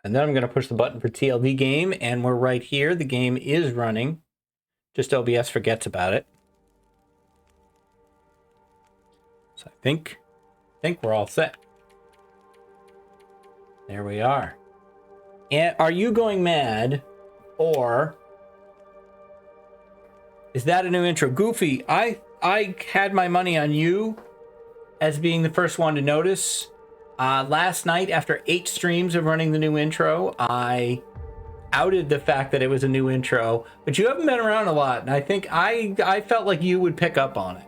And then I'm going to push the button for TLD game, and we're right here. The game is running. Just OBS forgets about it. So I think we're all set. There we are. And are you going mad, or is that a new intro? Goofy, I had my money on you as being the first one to notice. Last night, after 8 streams of running the new intro, I outed the fact that it was a new intro, but you haven't been around a lot, and I think I felt like you would pick up on it.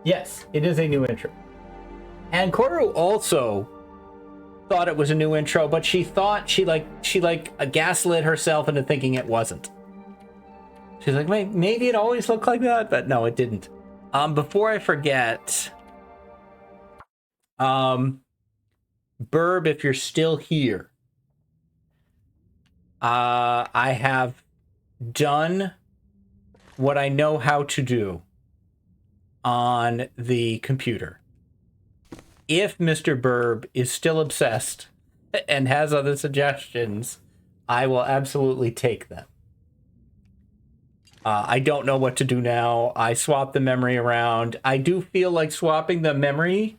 Yes, it is a new intro. And Koru also thought it was a new intro, but she thought she gaslit herself into thinking it wasn't. She's like, maybe it always looked like that, but no, it didn't. Before I forget, Burb, if you're still here, I have done what I know how to do on the computer. If Mr. Burb is still obsessed and has other suggestions, I will absolutely take them. I don't know what to do now. I swapped the memory around. I do feel like swapping the memory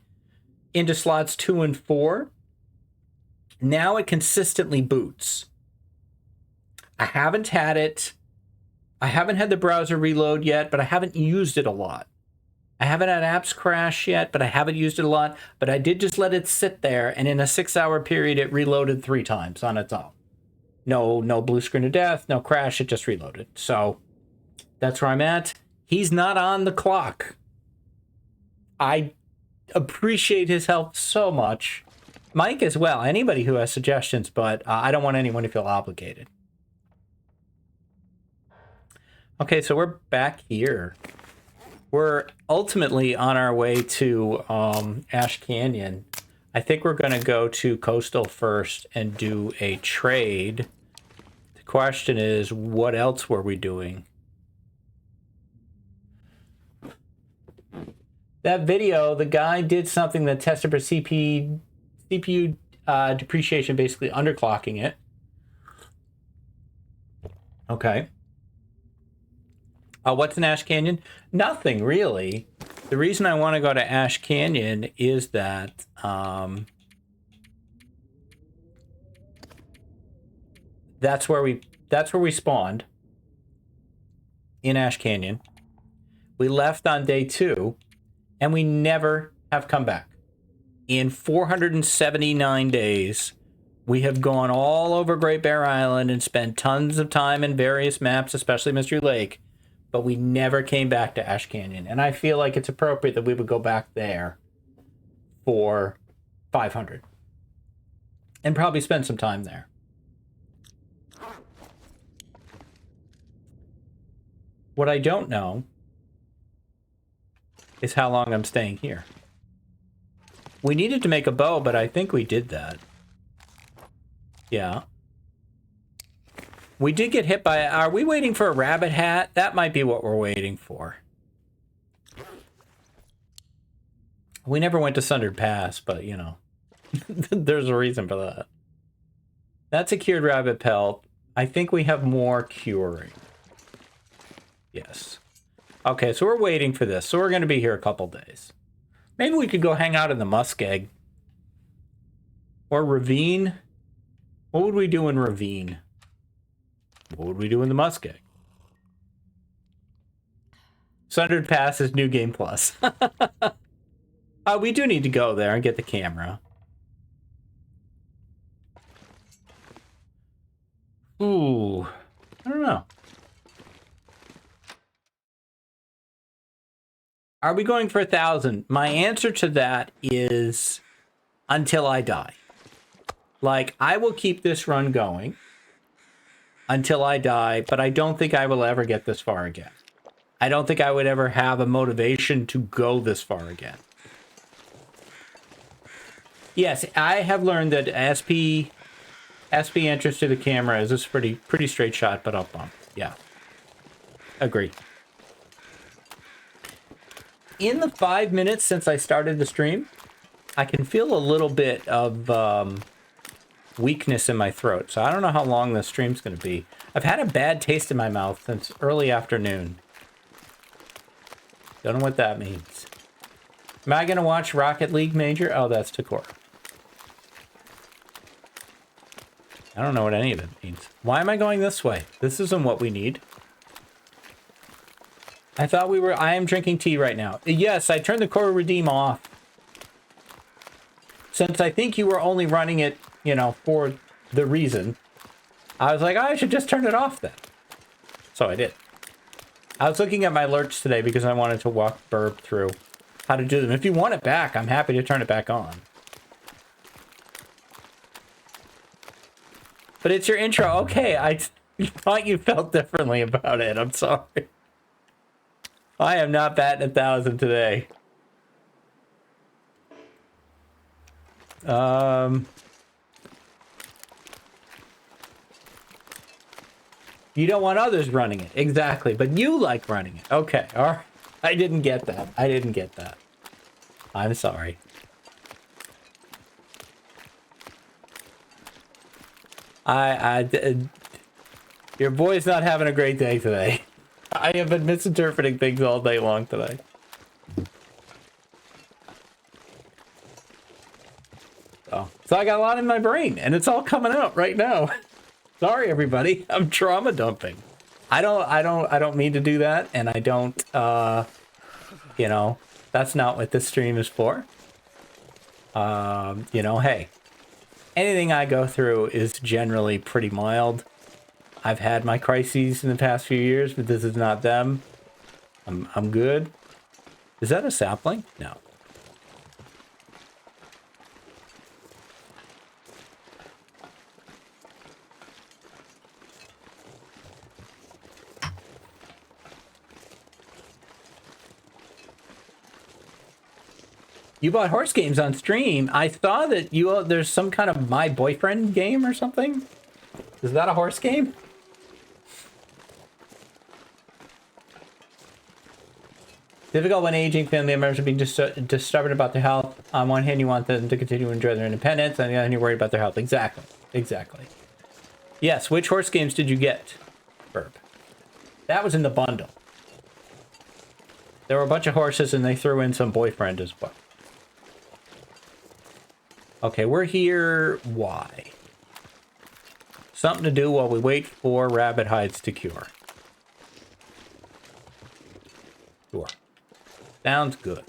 into slots 2 and 4. Now it consistently boots. I haven't had the browser reload yet, but I haven't used it a lot. I haven't had apps crash yet, but I haven't used it a lot. But I did just let it sit there, and in a 6-hour period, it reloaded 3 times on its own. No blue screen of death, no crash, it just reloaded. So that's where I'm at. He's not on the clock. I appreciate his help so much. Mike as well, anybody who has suggestions, but I don't want anyone to feel obligated. Okay, so we're back here. We're ultimately on our way to Ash Canyon. I think we're going to go to Coastal first and do a trade. The question is, what else were we doing? That video, the guy did something that tested for CPU depreciation, basically underclocking it. Okay. What's in Ash Canyon? Nothing, really. The reason I want to go to Ash Canyon is that that's where we spawned in Ash Canyon. We left on day 2, and we never have come back. In 479 days, we have gone all over Great Bear Island and spent tons of time in various maps, especially Mystery Lake. But we never came back to Ash Canyon. And I feel like it's appropriate that we would go back there for 500. And probably spend some time there. What I don't know is how long I'm staying here. We needed to make a bow, but I think we did that. Yeah. We did get hit by... Are we waiting for a rabbit hat? That might be what we're waiting for. We never went to Sundered Pass, but, you know. There's a reason for that. That's a cured rabbit pelt. I think we have more curing. Yes. Okay, so we're waiting for this. So we're going to be here a couple days. Maybe we could go hang out in the Muskeg. Or Ravine. What would we do in Ravine? What would we do in the Muskeg? Sundered Pass is New Game Plus. We do need to go there and get the camera. Ooh. I don't know. Are we going for 1,000? My answer to that is until I die. Like, I will keep this run going until I die, but I don't think I will ever get this far again. I don't think I would ever have a motivation to go this far again. Yes, I have learned that SP entrance to the camera is this pretty straight shot, but up bump. Yeah. Agree. In the 5 minutes since I started the stream, I can feel a little bit of weakness in my throat. So I don't know how long this stream's going to be. I've had a bad taste in my mouth since early afternoon. Don't know what that means. Am I going to watch Rocket League Major? Oh, that's Takor. I don't know what any of it means. Why am I going this way? This isn't what we need. I thought we were... I am drinking tea right now. Yes, I turned the Koru Redeem off. Since I think you were only running it, you know, for the reason. I was like, oh, I should just turn it off then. So I did. I was looking at my alerts today because I wanted to walk Burb through how to do them. If you want it back, I'm happy to turn it back on. But it's your intro. Okay, I thought you felt differently about it. I'm sorry. I am not batting 1,000 today. You don't want others running it. Exactly. But you like running it. Okay. All right. I didn't get that. I didn't get that. I'm sorry. Your boy's not having a great day today. I have been misinterpreting things all day long today. So I got a lot in my brain, and it's all coming out right now. Sorry, everybody. I'm trauma dumping. I don't mean to do that, and I don't. You know, that's not what this stream is for. You know, hey, anything I go through is generally pretty mild. I've had my crises in the past few years, but this is not them. I'm good. Is that a sapling? No. You bought horse games on stream. I saw that there's some kind of My Boyfriend game or something. Is that a horse game? Difficult when aging family members are being disturbed about their health. On one hand, you want them to continue to enjoy their independence. On the other hand, you're worried about their health. Exactly. Exactly. Yes, which horse games did you get, Burb? That was in the bundle. There were a bunch of horses, and they threw in some boyfriend as well. Okay, we're here. Why? Something to do while we wait for rabbit hides to cure. Sure. Sounds good.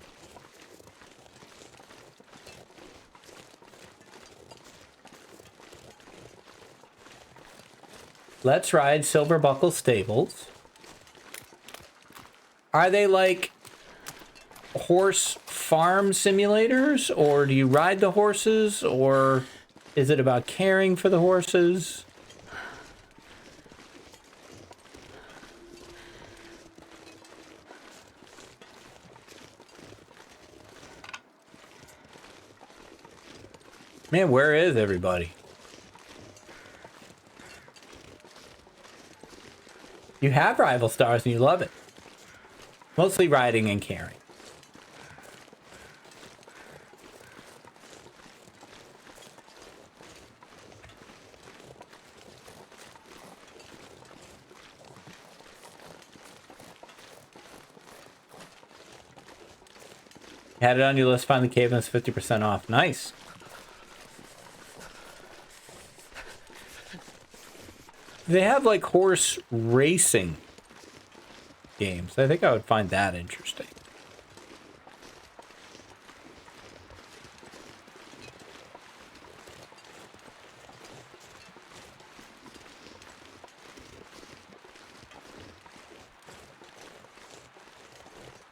Let's ride Silver Buckle Stables. Are they like horse farm simulators, or do you ride the horses, or is it about caring for the horses? Man, where is everybody? You have rival stars and you love it. Mostly riding and caring. Had it on your list, find the cave and it's 50% off. Nice. They have like horse racing games. I think I would find that interesting.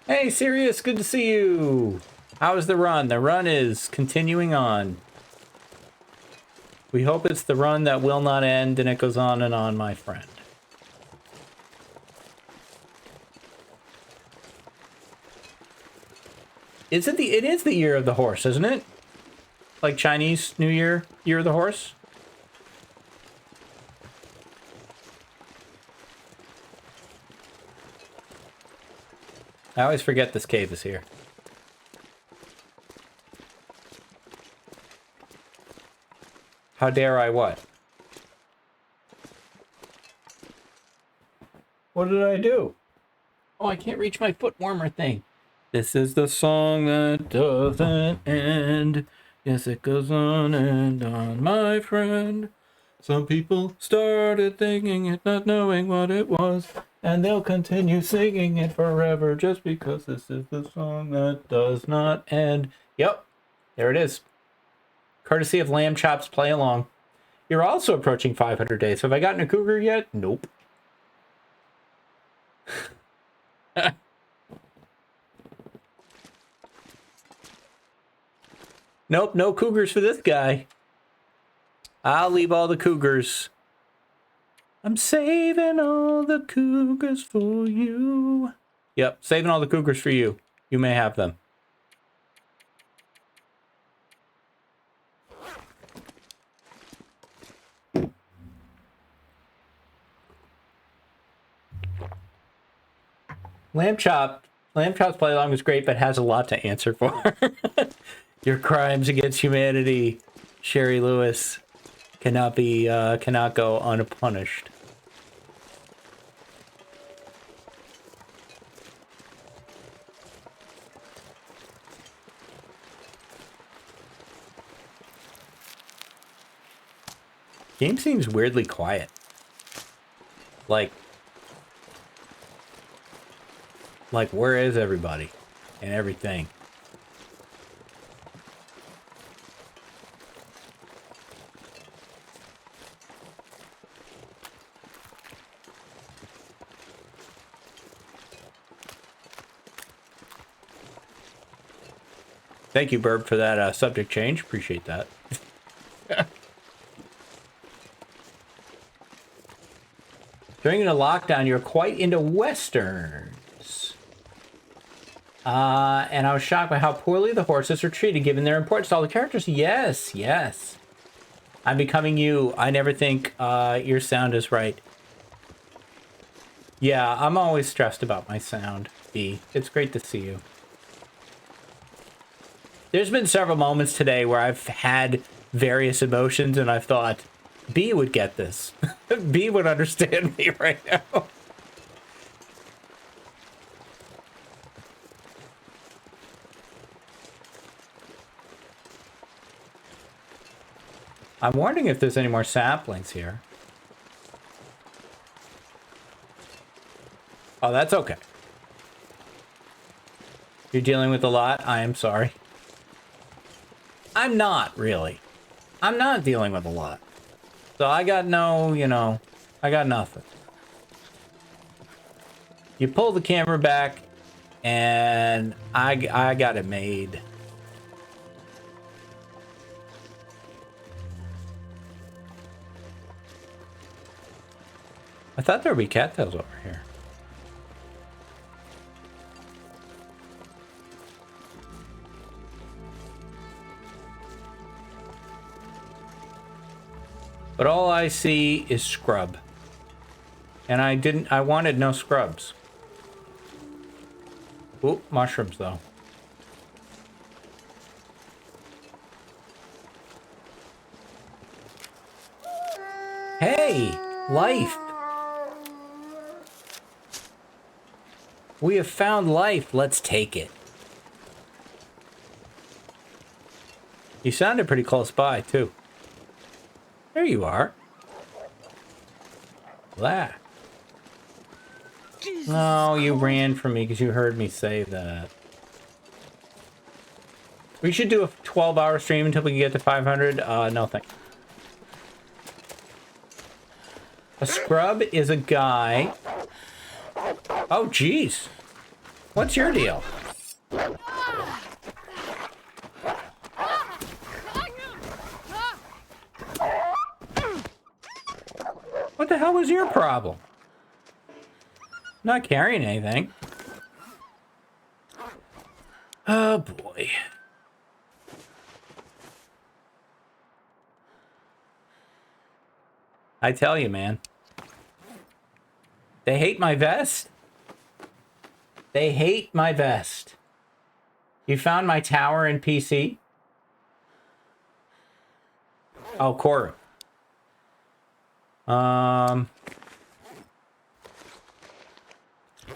Hey, Sirius, good to see you. How is the run? The run is continuing on. We hope it's the run that will not end, and it goes on and on, my friend. Is it it is the year of the horse, isn't it? Like Chinese New Year, year of the horse? I always forget this cave is here. How dare I what? What did I do? Oh, I can't reach my foot warmer thing. This is the song that doesn't end. Yes, it goes on and on, my friend. Some people started thinking it, not knowing what it was, and they'll continue singing it forever just because this is the song that does not end. Yep, there it is. Courtesy of Lamb Chops Play Along. You're also approaching 500 days. Have I gotten a cougar yet? Nope. Nope, no cougars for this guy. I'll leave all the cougars. I'm saving all the cougars for you. Yep, saving all the cougars for you. You may have them. Lamb Chop's Play Along is great, but has a lot to answer for. Your crimes against humanity, Sherry Lewis, cannot go unpunished. Game seems weirdly quiet. Like where is everybody and everything? Thank you, Burb, for that subject change. Appreciate that. During the lockdown, you're quite into Westerns. And I was shocked by how poorly the horses are treated, given their importance to all the characters. Yes, yes. I'm becoming you. I never think your sound is right. Yeah, I'm always stressed about my sound, B. It's great to see you. There's been several moments today where I've had various emotions and I've thought, B would get this. B would understand me right now. I'm wondering if there's any more saplings here. Oh, that's okay. You're dealing with a lot? I am sorry. I'm not, really. I'm not dealing with a lot. So I got no, I got nothing. You pull the camera back, and I got it made. I thought there would be cattails over here. But all I see is scrub. And I wanted no scrubs. Ooh, mushrooms though. Hey, life. We have found life. Let's take it. You sounded pretty close by too. There you are. Blah. Oh, you ran from me because you heard me say that. We should do a 12-hour stream until we can get to 500. No thanks. A scrub is a guy. Oh, jeez. What's your deal? What the hell was your problem? Not carrying anything. Oh boy. I tell you, man. They hate my vest. They hate my vest. You found my tower in PC? Oh, Koru.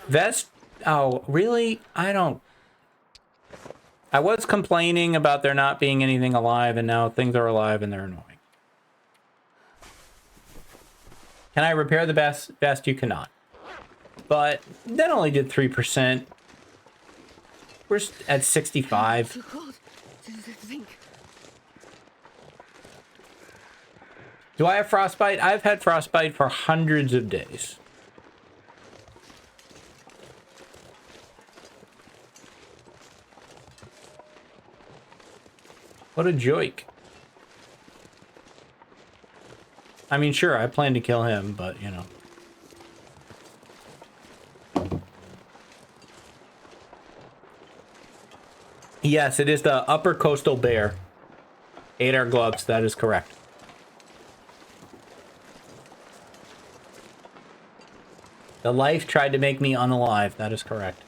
Vest. Oh, really? I was complaining about there not being anything alive, and now things are alive and they're annoying. Can I repair the vest? You cannot. But that only did 3%. We're at 65. Do I have frostbite? I've had frostbite for hundreds of days. What a joke. I mean, sure, I plan to kill him, but, you know. Yes, it is the upper coastal bear. 8 hour gloves, that is correct. The life tried to make me unalive, that is correct.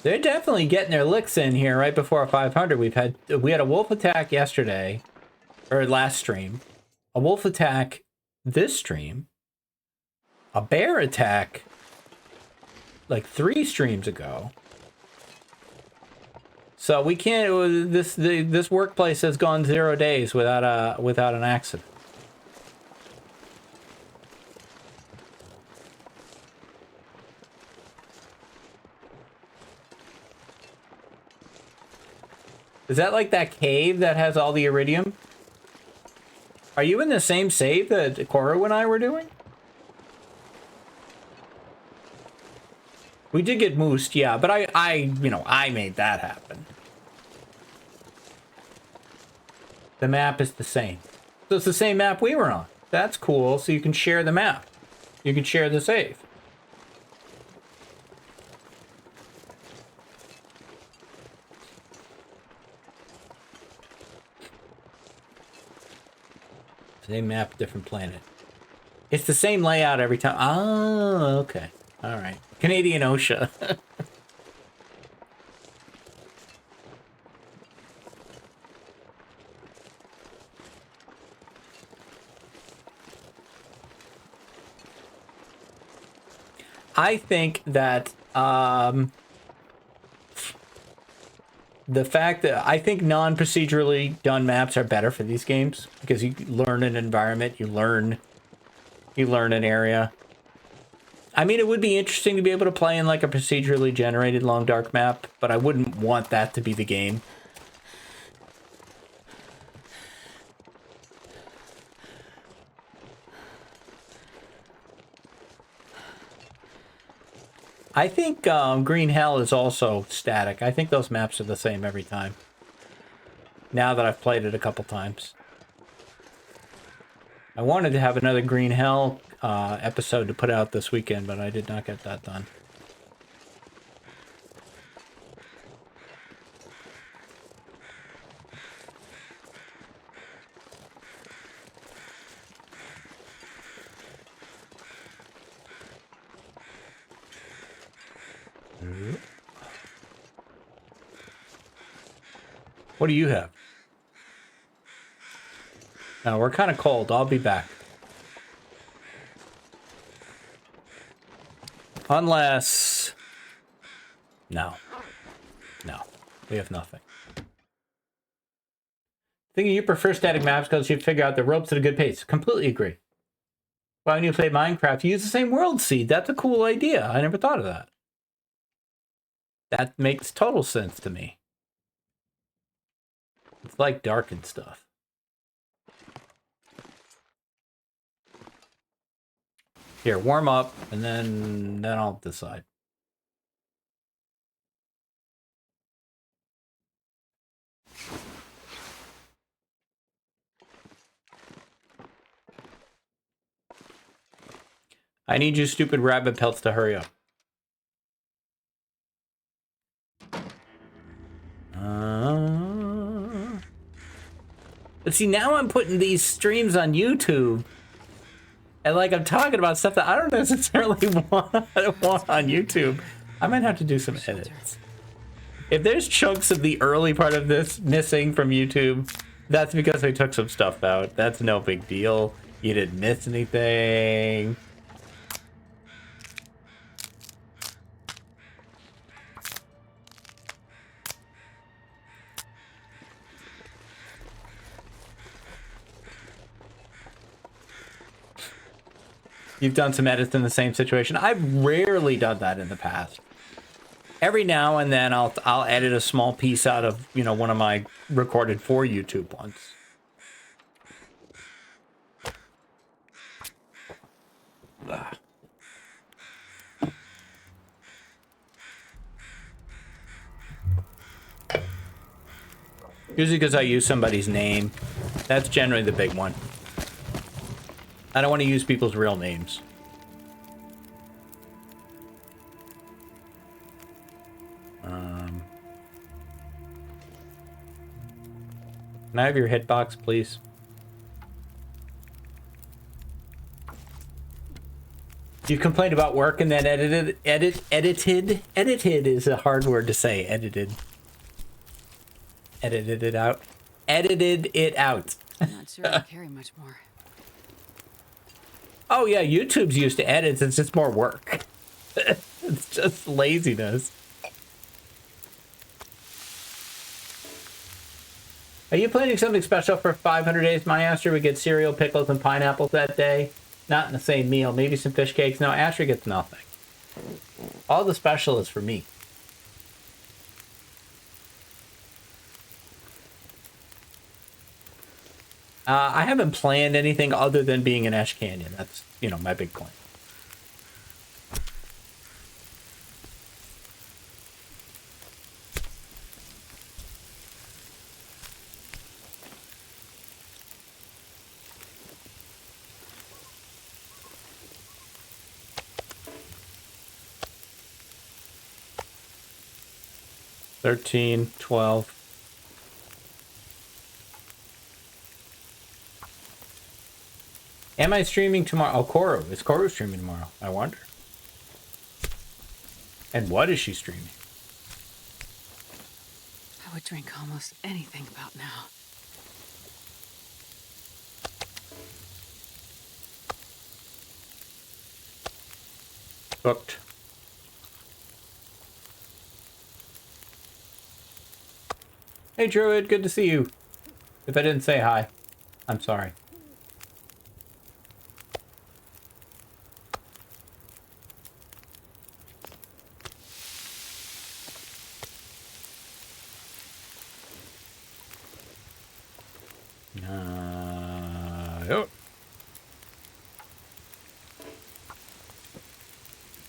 They're definitely getting their licks in here right before 500. We had a wolf attack yesterday, or last stream. A wolf attack this stream. A bear attack like 3 streams ago. So we can't. This workplace has gone 0 days without an accident. Is that like that cave that has all the iridium? Are you in the same save that Koru and I were doing? We did get moosed, yeah, but I made that happen. The map is the same. So it's the same map we were on. That's cool, so you can share the map. You can share the save. Same map, different planet. It's the same layout every time. Oh, okay. All right. Canadian OSHA. I think that the fact that I think non-procedurally done maps are better for these games because you learn an environment, you learn an area. I mean, it would be interesting to be able to play in like a procedurally generated long dark map, but I wouldn't want that to be the game. I think Green Hell is also static. I think those maps are the same every time. Now that I've played it a couple times. I wanted to have another Green Hell episode to put out this weekend, but I did not get that done. What do you have? No, we're kind of cold. I'll be back. Unless... No. No. We have nothing. Thinking you prefer static maps because you figure out the ropes at a good pace. Completely agree. Why when you play Minecraft, you use the same world seed. That's a cool idea. I never thought of that. That makes total sense to me. It's like dark and stuff. Here, warm up, and then I'll decide. I need you stupid rabbit pelts to hurry up. But see, now I'm putting these streams on YouTube. And like I'm talking about stuff that I don't necessarily want on YouTube. I might have to do some edits. If there's chunks of the early part of this missing from YouTube, that's because I took some stuff out. That's no big deal. You didn't miss anything. You've done some edits in the same situation. I've rarely done that in the past. Every now and then I'll edit a small piece out of, you know, one of my recorded for YouTube ones. Ugh. Usually because I use somebody's name. That's generally the big one. I don't want to use people's real names. Can I have your hitbox, please? You complained about work and then edited is a hard word to say. Edited it out. Edited it out. I'm not sure I carry much more. Oh yeah, YouTube's used to edits. It's just more work. It's just laziness. Are you planning something special for 500 days? My Astrid would get cereal, pickles, and pineapples that day. Not in the same meal. Maybe some fish cakes. No, Astrid gets nothing. All the special is for me. I haven't planned anything other than being in Ash Canyon. That's, you know, my big claim. $13, $12. Am I streaming tomorrow? Oh, Koru. Is Koru streaming tomorrow? I wonder. And what is she streaming? I would drink almost anything about now. Booked. Hey, Druid. Good to see you. If I didn't say hi, I'm sorry. Oh.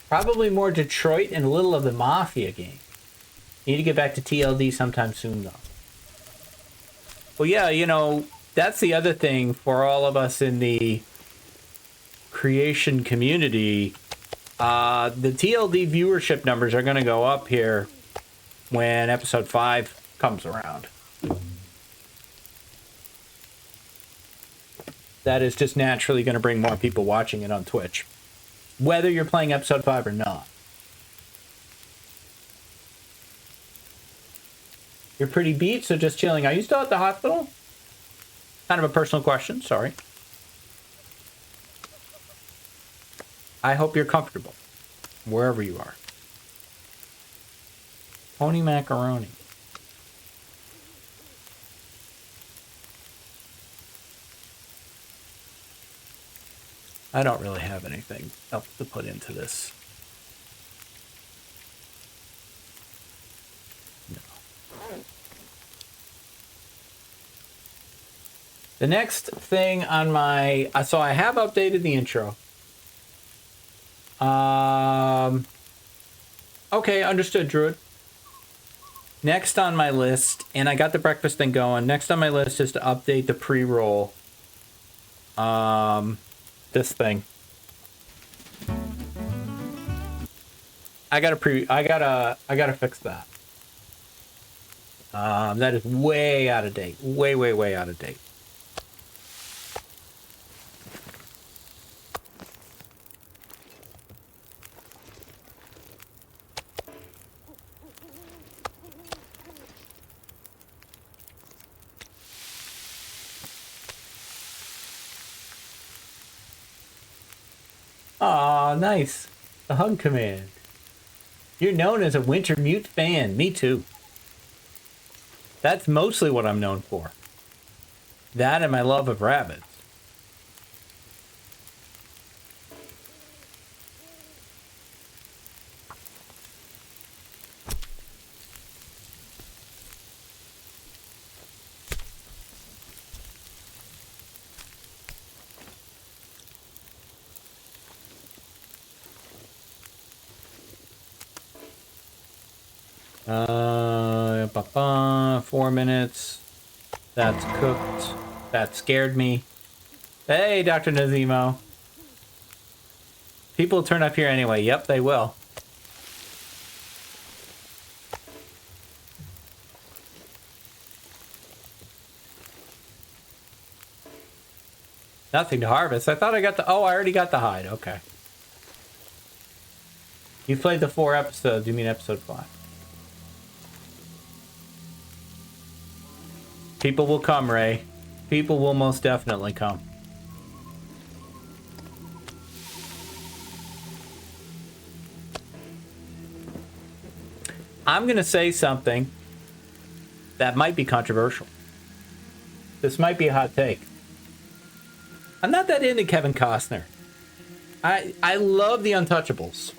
Probably more Detroit and a little of the Mafia game. Need to get back to TLD sometime soon, though. Well, yeah, you know, that's the other thing for all of us in the creation community. The TLD viewership numbers are going to go up here when episode 5 comes around. That is just naturally going to bring more people watching it on Twitch, whether you're playing episode 5 or not. You're pretty beat, so just chilling. Are you still at the hospital? Kind of a personal question, sorry. I hope you're comfortable, wherever you are. Pony macaroni. I don't really have anything else to put into this. No. The next thing on my... So I have updated the intro. Okay, understood, Druid. Next on my list, and I got the breakfast thing going. Next on my list is to update the pre-roll. This thing. I gotta fix that. That is way out of date. Way out of date. Aw, nice. The hug command. You're known as a Wintermute fan. Me too. That's mostly what I'm known for. That and my love of rabbits. Ba-ba, 4 minutes. That's cooked. That scared me. Hey, Dr. Nazimo. People will turn up here anyway. Yep, they will. Nothing to harvest. I thought I got the... Oh, I already got the hide. Okay. You played the 4 episodes. You mean episode 5. People will come, Ray. People will most definitely come. I'm going to say something that might be controversial. This might be a hot take. I'm not that into Kevin Costner. I love The Untouchables.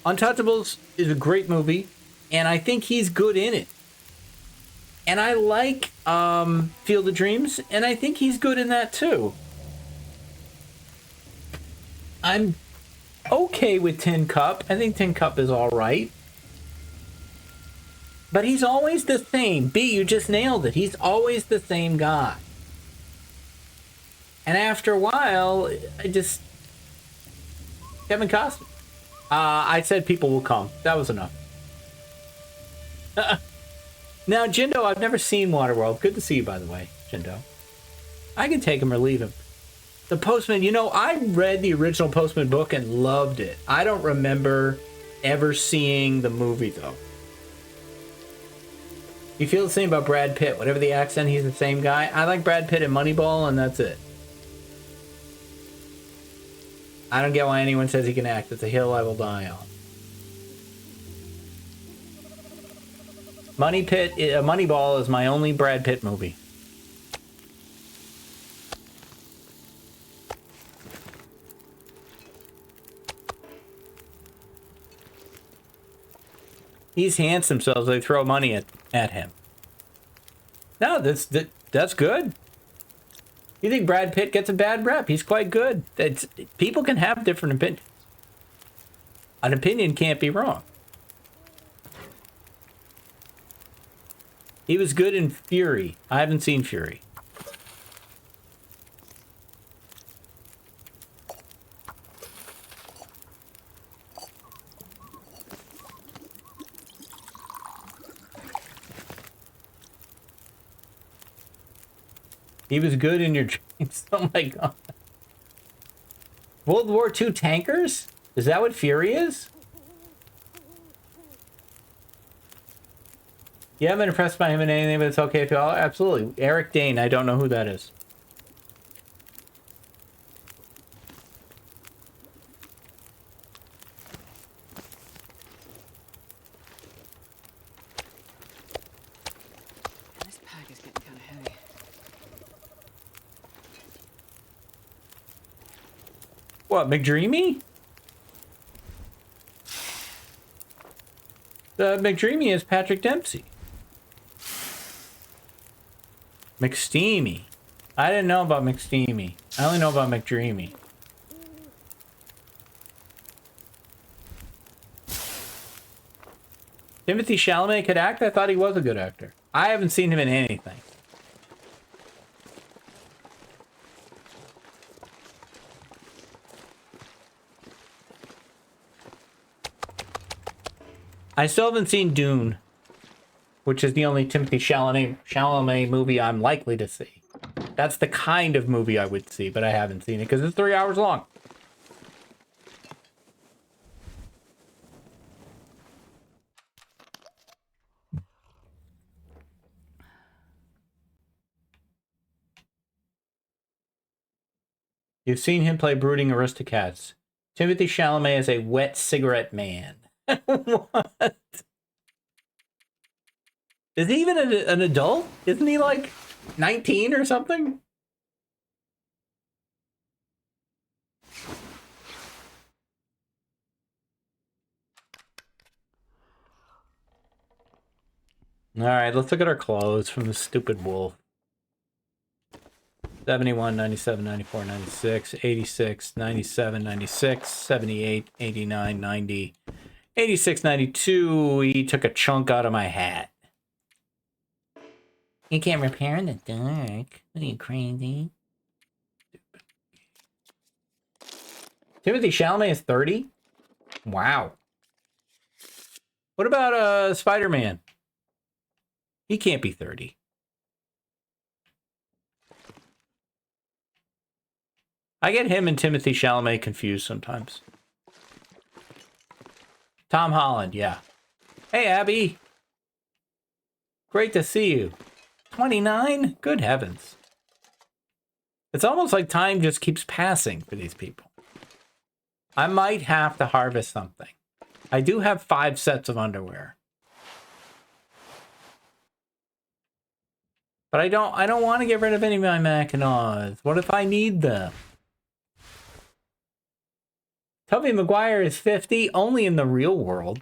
Untouchables is a great movie, and I think he's good in it. And I like Field of Dreams, and I think he's good in that too. I'm okay with Tin Cup. I think Tin Cup is all right. But he's always the same. B, you just nailed it. He's always the same guy. And after a while, Kevin Costner. I said people will come. That was enough. Now, Jindo, I've never seen Waterworld. Good to see you, by the way, Jindo. I can take him or leave him. The Postman, you know, I read the original Postman book and loved it. I don't remember ever seeing the movie, though. You feel the same about Brad Pitt. Whatever the accent, he's the same guy. I like Brad Pitt in Moneyball, and that's it. I don't get why anyone says he can act. It's a hill I will die on. Moneyball is my only Brad Pitt movie. He's handsome, so they throw money at him. No, that's good. You think Brad Pitt gets a bad rep? He's quite good. People can have different opinions. An opinion can't be wrong. He was good in Fury. I haven't seen Fury. He was good in Your Dreams. Oh my god. World War II tankers? Is that what Fury is? You haven't been impressed by him in anything, but it's okay if you all... Absolutely. Eric Dane, I don't know who that is. This pack is getting kind of heavy. What, McDreamy? The McDreamy is Patrick Dempsey. McSteamy. I didn't know about McSteamy. I only know about McDreamy. Timothy Chalamet could act? I thought he was a good actor. I haven't seen him in anything. I still haven't seen Dune, which is the only Timothy Chalamet movie I'm likely to see. That's the kind of movie I would see, but I haven't seen it because it's 3 hours long. You've seen him play brooding Aristocats. Timothy Chalamet is a wet cigarette man. What? Is he even an adult? Isn't he like 19 or something? All right, let's look at our clothes from the stupid wolf. 71, 97, 94, 96, 86, 97, 96, 78, 89, 90, 86, 92. He took a chunk out of my hat. You can't repair in the dark. What are you, crazy? Timothy Chalamet is 30? Wow. What about Spider-Man? He can't be 30. I get him and Timothy Chalamet confused sometimes. Tom Holland, yeah. Hey, Abby. Great to see you. 29? Good heavens. It's almost like time just keeps passing for these people. I might have to harvest something. I do have 5 sets of underwear. But I don't want to get rid of any of my Mackinaws. What if I need them? Tobey Maguire is 50, only in the real world.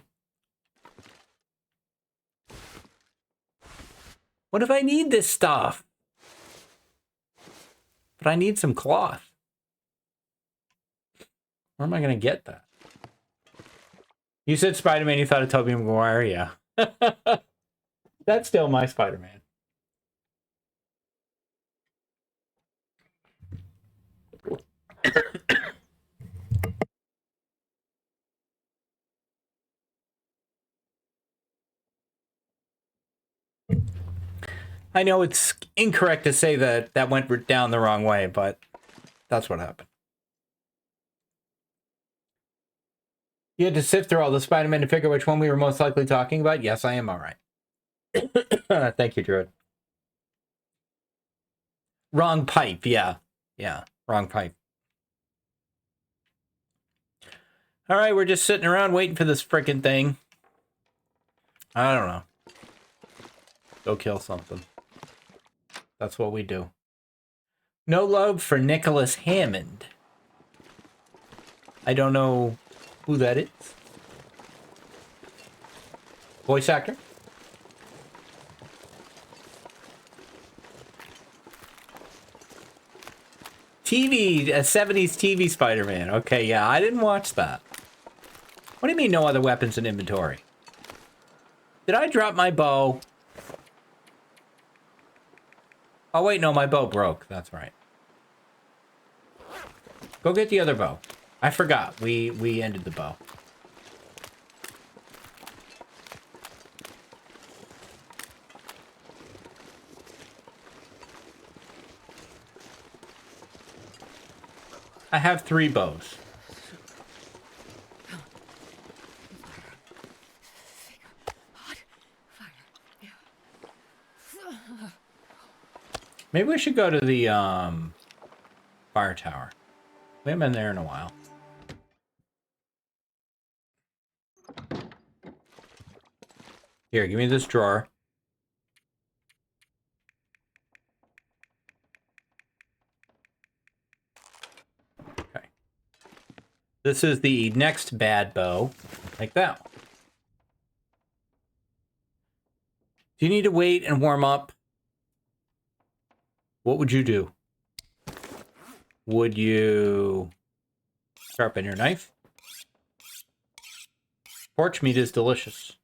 What if I need this stuff? But I need some cloth. Where am I going to get that? You said Spider-Man, you thought of Tobey Maguire? Yeah. That's still my Spider-Man. I know it's incorrect to say that that went down the wrong way, but that's what happened. You had to sift through all the Spider-Man to figure which one we were most likely talking about? Yes, I am all right. Thank you, Druid. Wrong pipe, yeah. Yeah, wrong pipe. All right, we're just sitting around waiting for this frickin' thing. I don't know. Go kill something. That's what we do. No love for Nicholas Hammond. I don't know who that is. Voice actor? TV, a 70s TV Spider-Man. Okay, yeah, I didn't watch that. What do you mean no other weapons in inventory? Did I drop my bow? Oh, wait, no, my bow broke. That's right. Go get the other bow. I forgot. We ended the bow. I have 3 bows. Maybe we should go to the fire tower. We haven't been there in a while. Here, give me this drawer. Okay. This is the next bad bow. Like that one. Do you need to wait and warm up? What would you do? Would you sharpen your knife? Porch meat is delicious.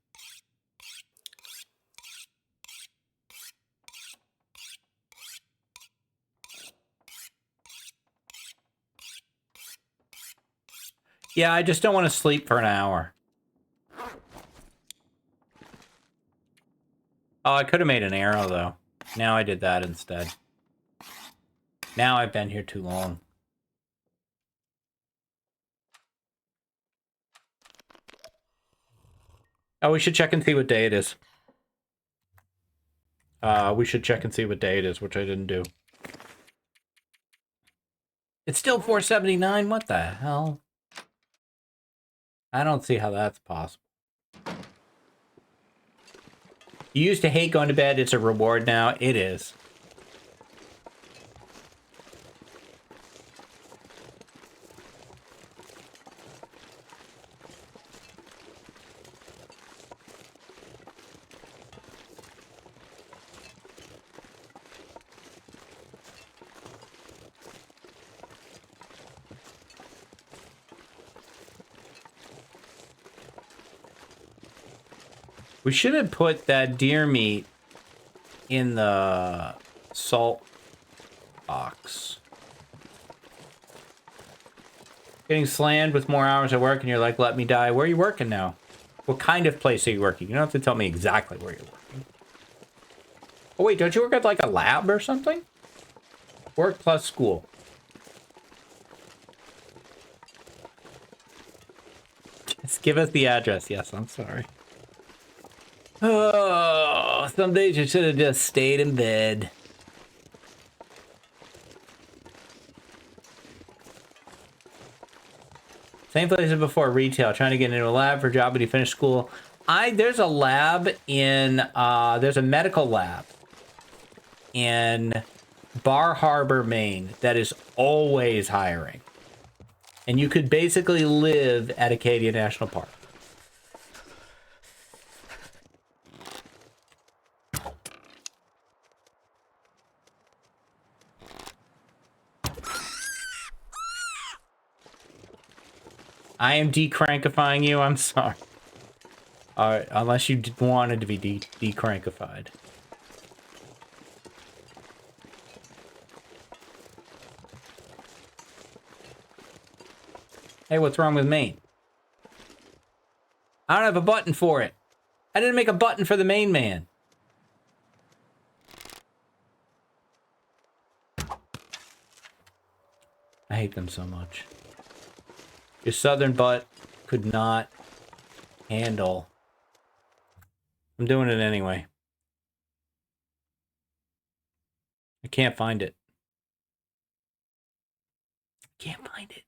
Yeah, I just don't want to sleep for an hour. Oh, I could have made an arrow, though. Now I did that instead. Now I've been here too long. Oh, we should check and see what day it is. We should check and see what day it is, which I didn't do. It's still 479. What the hell? I don't see how that's possible. You used to hate going to bed. It's a reward now. It is. We should have put that deer meat in the salt box. Getting slammed with more hours at work and you're like, let me die. Where are you working now? What kind of place are you working? You don't have to tell me exactly where you're working. Oh wait, don't you work at like a lab or something? Work plus school. Just give us the address. Yes, I'm sorry. Oh, some days you should have just stayed in bed. Same place as before, retail. Trying to get into a lab for a job when you finish school. There's a lab in, there's a medical lab in Bar Harbor, Maine that is always hiring. And you could basically live at Acadia National Park. I am decrankifying you. I'm sorry. Alright, unless you wanted to be decrankified. Hey, what's wrong with Maine? I don't have a button for it. I didn't make a button for the Maine man. I hate them so much. Your southern butt could not handle. I'm doing it anyway. I can't find it. Can't find it.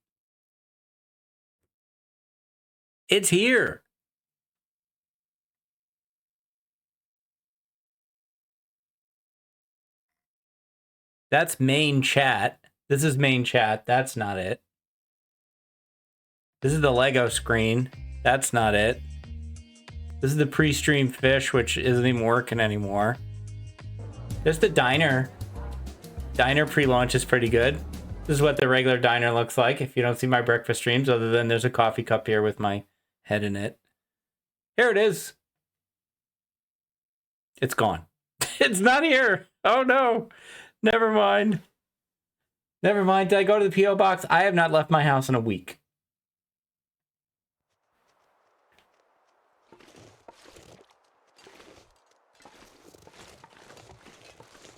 It's here. That's main chat. This is main chat. That's not it. This is the Lego screen. That's not it. This is the pre-stream fish, which isn't even working anymore. There's the diner. Diner pre-launch is pretty good. This is what the regular diner looks like if you don't see my breakfast streams, other than there's a coffee cup here with my head in it. Here it is. It's gone. It's not here. Oh no. Never mind. Never mind. Did I go to the P.O. box? I have not left my house in a week.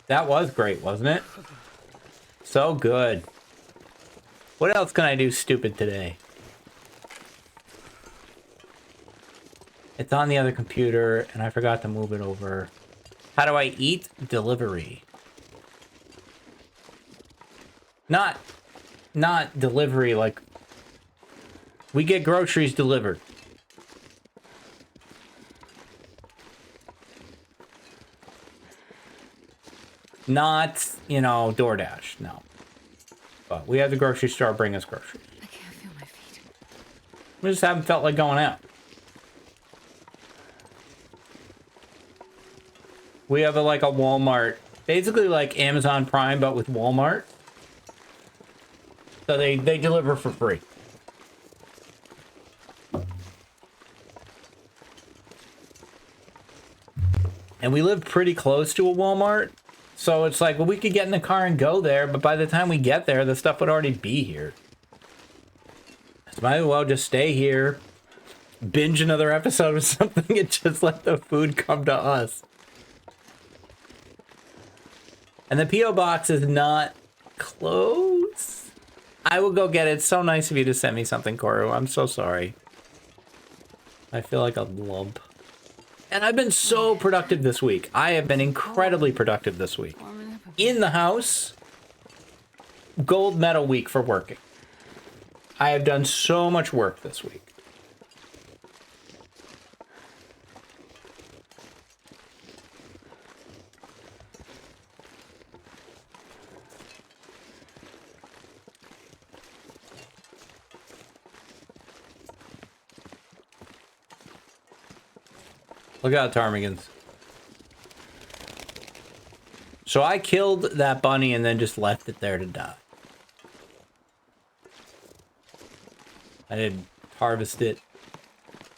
That was great, wasn't it? So good. What else can I do stupid today? It's on the other computer, and I forgot to move it over. How do I eat? Delivery. Not delivery, like... We get groceries delivered. Not, you know, DoorDash, no. But we have the grocery store bring us groceries. I can't feel my feet. We just haven't felt like going out. We have like a Walmart, basically like Amazon Prime, but with Walmart. So they deliver for free. And we live pretty close to a Walmart. So it's like, well, we could get in the car and go there, but by the time we get there, the stuff would already be here. So might as well just stay here, binge another episode of something, and just let the food come to us. And the P.O. box is not close. I will go get it. It's so nice of you to send me something, Koru. I'm so sorry. I feel like a lump. And I've been so productive this week. I have been incredibly productive this week. In the house, gold medal week for working. I have done so much work this week. Look out, ptarmigans. So I killed that bunny and then just left it there to die. I didn't harvest it.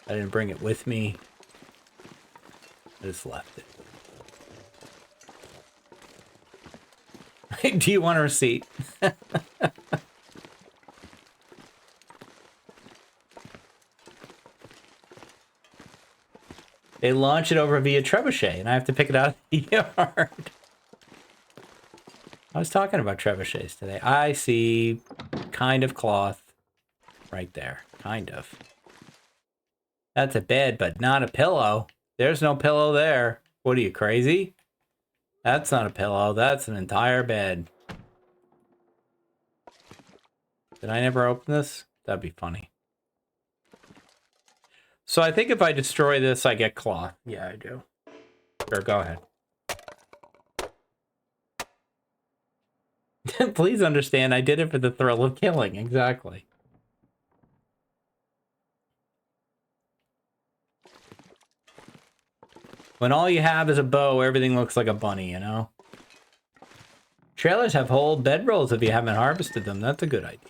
I didn't bring it with me. I just left it. Do you want a receipt? They launch it over via trebuchet, and I have to pick it out of the yard. I was talking about trebuchets today. I see kind of cloth right there. Kind of. That's a bed, but not a pillow. There's no pillow there. What are you, crazy? That's not a pillow. That's an entire bed. Did I never open this? That'd be funny. So I think if I destroy this, I get cloth. Yeah, I do. Sure, go ahead. Please understand, I did it for the thrill of killing. Exactly. When all you have is a bow, everything looks like a bunny, you know? Trailers have whole bedrolls if you haven't harvested them. That's a good idea.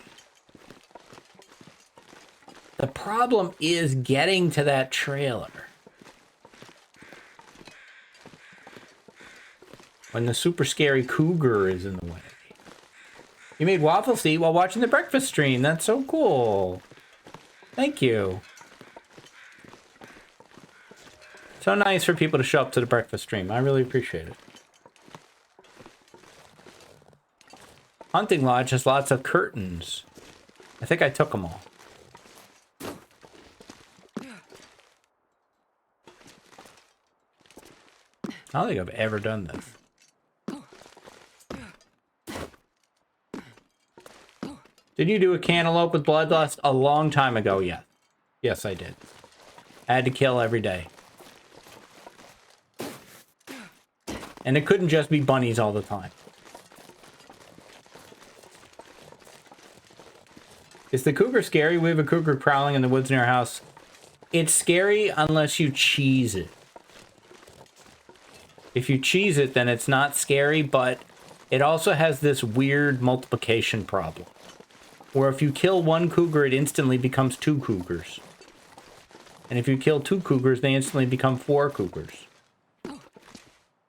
The problem is getting to that trailer. When the super scary cougar is in the way. You made waffle seed while watching the breakfast stream. That's so cool. Thank you. So nice for people to show up to the breakfast stream. I really appreciate it. Hunting lodge has lots of curtains. I think I took them all. I don't think I've ever done this. Did you do a cantaloupe with bloodlust? A long time ago, yeah. Yes, I did. I had to kill every day. And it couldn't just be bunnies all the time. Is the cougar scary? We have a cougar prowling in the woods near our house. It's scary unless you cheese it. If you cheese it, then it's not scary, but it also has this weird multiplication problem. Where if you kill one cougar, it instantly becomes 2 cougars. And if you kill 2 cougars, they instantly become 4 cougars.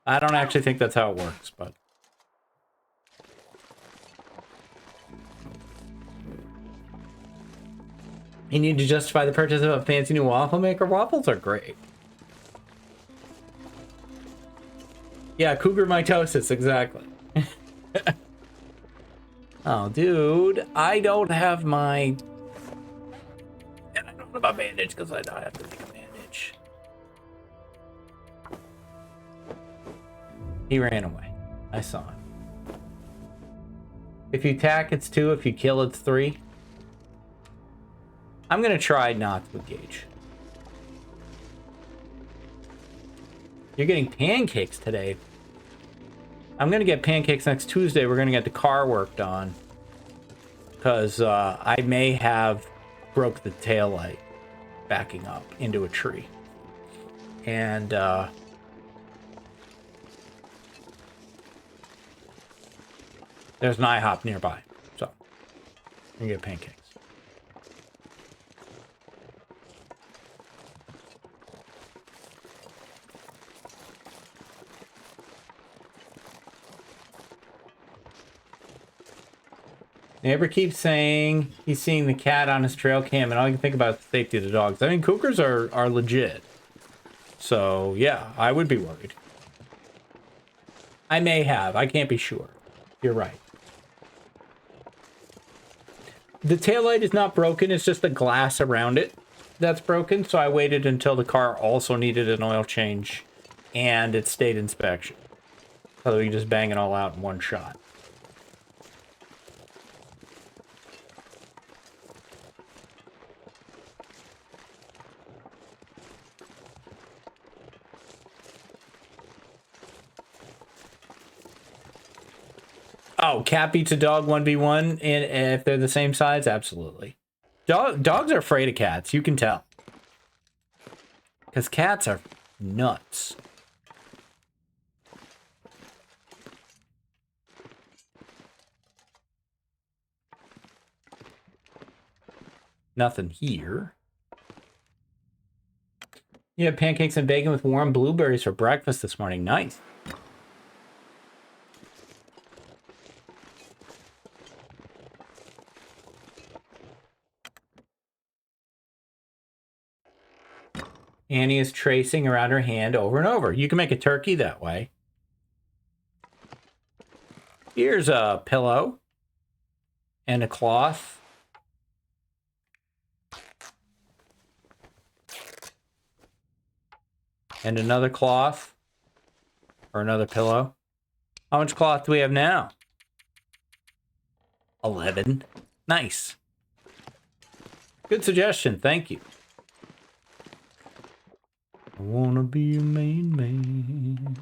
I don't actually think that's how it works, but... You need to justify the purchase of a fancy new waffle maker. Waffles are great. Yeah, cougar mitosis, exactly. Oh, dude, I don't have my... And I don't have a bandage because I have to make a bandage. He ran away. I saw him. If you attack, it's 2. If you kill, it's 3. I'm going to try not to engage. You're getting pancakes today. I'm going to get pancakes next Tuesday. We're going to get the car worked on. Because I may have broke the taillight backing up into a tree. And there's an IHOP nearby. So, I'm going to get pancakes. Neighbor keeps saying he's seeing the cat on his trail cam, and all you can think about is the safety of the dogs. I mean, cougars are legit. So, yeah, I would be worried. I may have. I can't be sure. You're right. The taillight is not broken. It's just the glass around it that's broken. So I waited until the car also needed an oil change and it stayed inspection. So we can just bang it all out in one shot. Oh, cat beats a dog 1v1, and if they're the same size, absolutely. Dogs are afraid of cats, you can tell. Because cats are nuts. Nothing here. You had pancakes and bacon with warm blueberries for breakfast this morning. Nice. Annie is tracing around her hand over and over. You can make a turkey that way. Here's a pillow and a cloth. And another cloth or another pillow. How much cloth do we have now? 11. Nice. Good suggestion. Thank you. I wanna be a main man.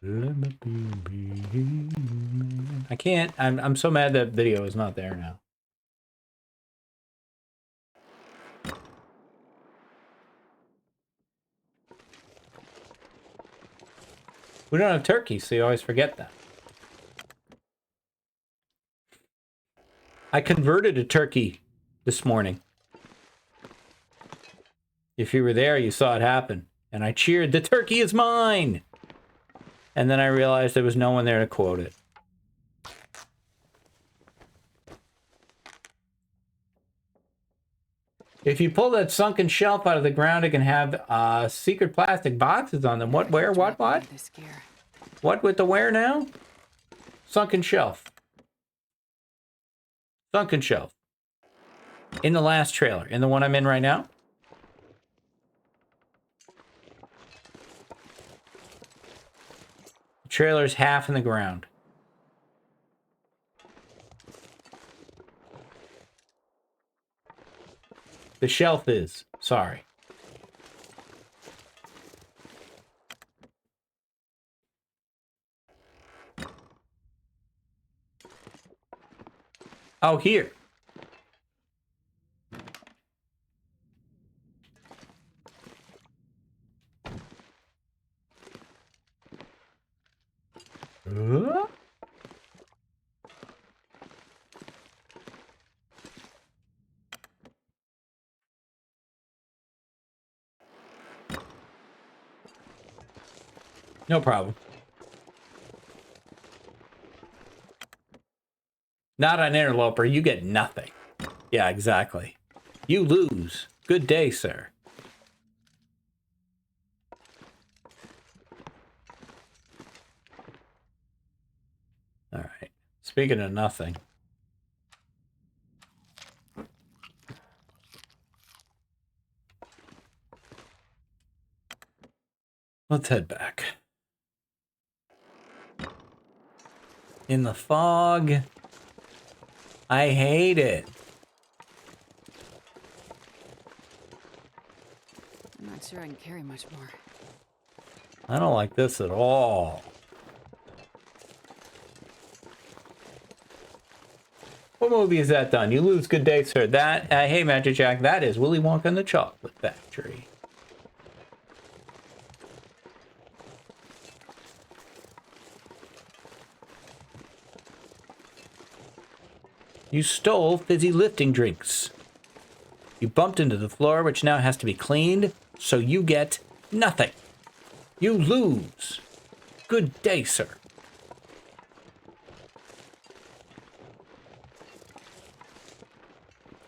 Let me be a main man. I can't. I'm so mad that video is not there now. We don't have turkey, so you always forget that. I converted a turkey this morning. If you were there, you saw it happen. And I cheered, "The turkey is mine!" And then I realized there was no one there to quote it. If you pull that sunken shelf out of the ground, it can have secret plastic boxes on them. What, where, what? What with the where now? Sunken shelf. Sunken shelf. In the last trailer. In the one I'm in right now. The trailer's half in the ground. The shelf is. Sorry. Oh, here. No problem. Not an interloper. You get nothing. Yeah, exactly. You lose. Good day, sir. All right. Speaking of nothing. Let's head back. In the fog. I hate it. I'm not sure I can carry much more. I don't like this at all. What movie is that, Dunn? You lose. Good day, sir. That, hey, Magic Jack, that is Willy Wonka and the Chocolate Factory. You stole fizzy lifting drinks. You bumped into the floor, which now has to be cleaned, so you get nothing. You lose. Good day, sir.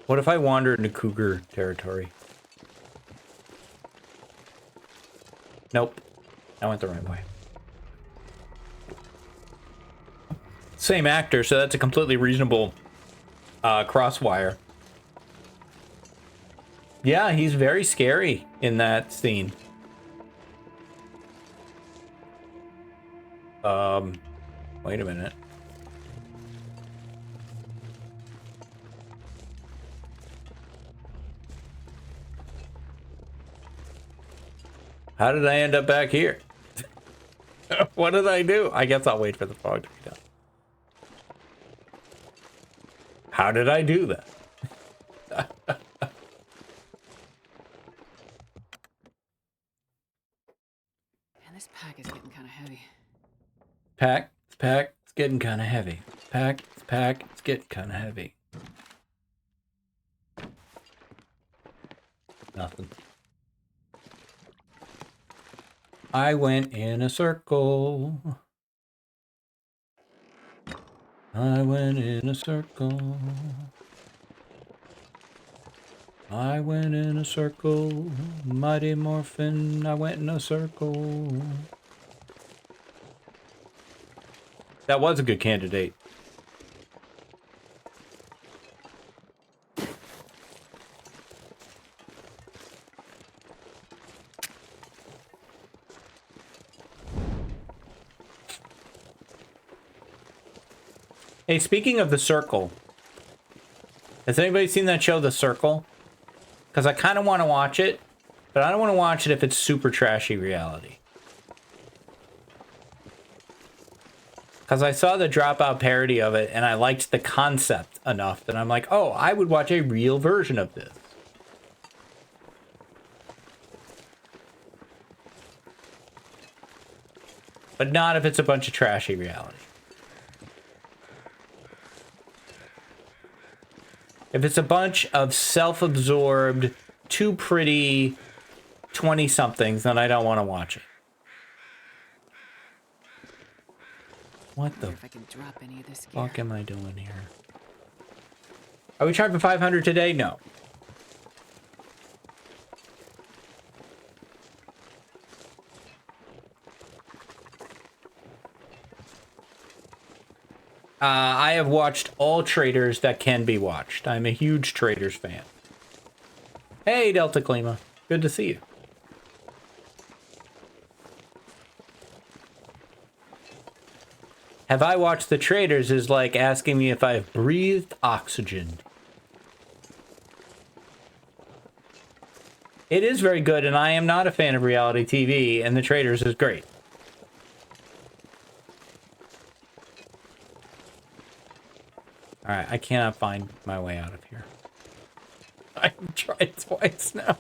What if I wander into cougar territory? Nope. I went the right way. Same actor, so that's a completely reasonable crosswire. Yeah, he's very scary in that scene. Wait a minute. How did I end up back here? What did I do? I guess I'll wait for the fog to be done. How did I do that? And this pack is getting kind of heavy. Pack, it's getting kind of heavy. Pack, it's getting kind of heavy. Nothing. I went in a circle. I went in a circle. I went in a circle. Mighty Morphin, I went in a circle. That was a good candidate. Hey, speaking of The Circle, has anybody seen that show, The Circle? Because I kind of want to watch it, but I don't want to watch it if it's super trashy reality. Because I saw the Dropout parody of it, and I liked the concept enough that I'm like, oh, I would watch a real version of this. But not if it's a bunch of trashy reality. If it's a bunch of self-absorbed, too pretty 20-somethings, then I don't want to watch it. What the If I can drop any of this gear. fuck am I doing here? Are we trying for 500 today? No. I have watched all traders that can be watched. I'm a huge traders fan. Hey, Delta Klima. Good to see you. Have I watched the traders is like asking me if I've breathed oxygen. It is very good, and I am not a fan of reality TV, and the traders is great. Alright, I cannot find my way out of here. I've tried twice now.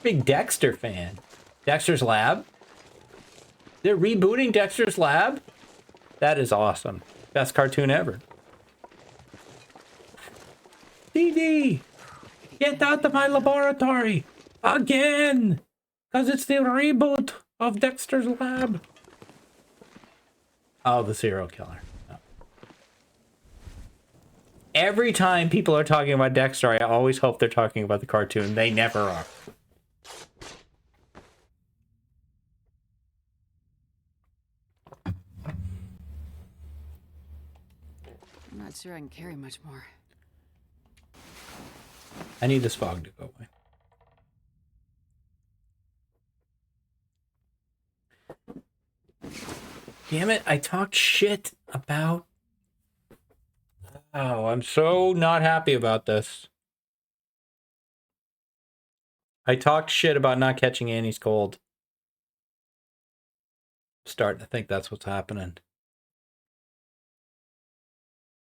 Big Dexter fan. Dexter's Lab? They're rebooting Dexter's Lab? That is awesome. Best cartoon ever. DD! Get out of my laboratory! Again! Because it's the reboot of Dexter's Lab. Oh, the serial killer. No. Every time people are talking about Dexter, I always hope they're talking about the cartoon. They never are. I'm not sure I can carry much more. I need this fog to go away. Damn it, I talked shit about... Oh, I'm so not happy about this. I talked shit about not catching Annie's cold. Starting to think that's what's happening.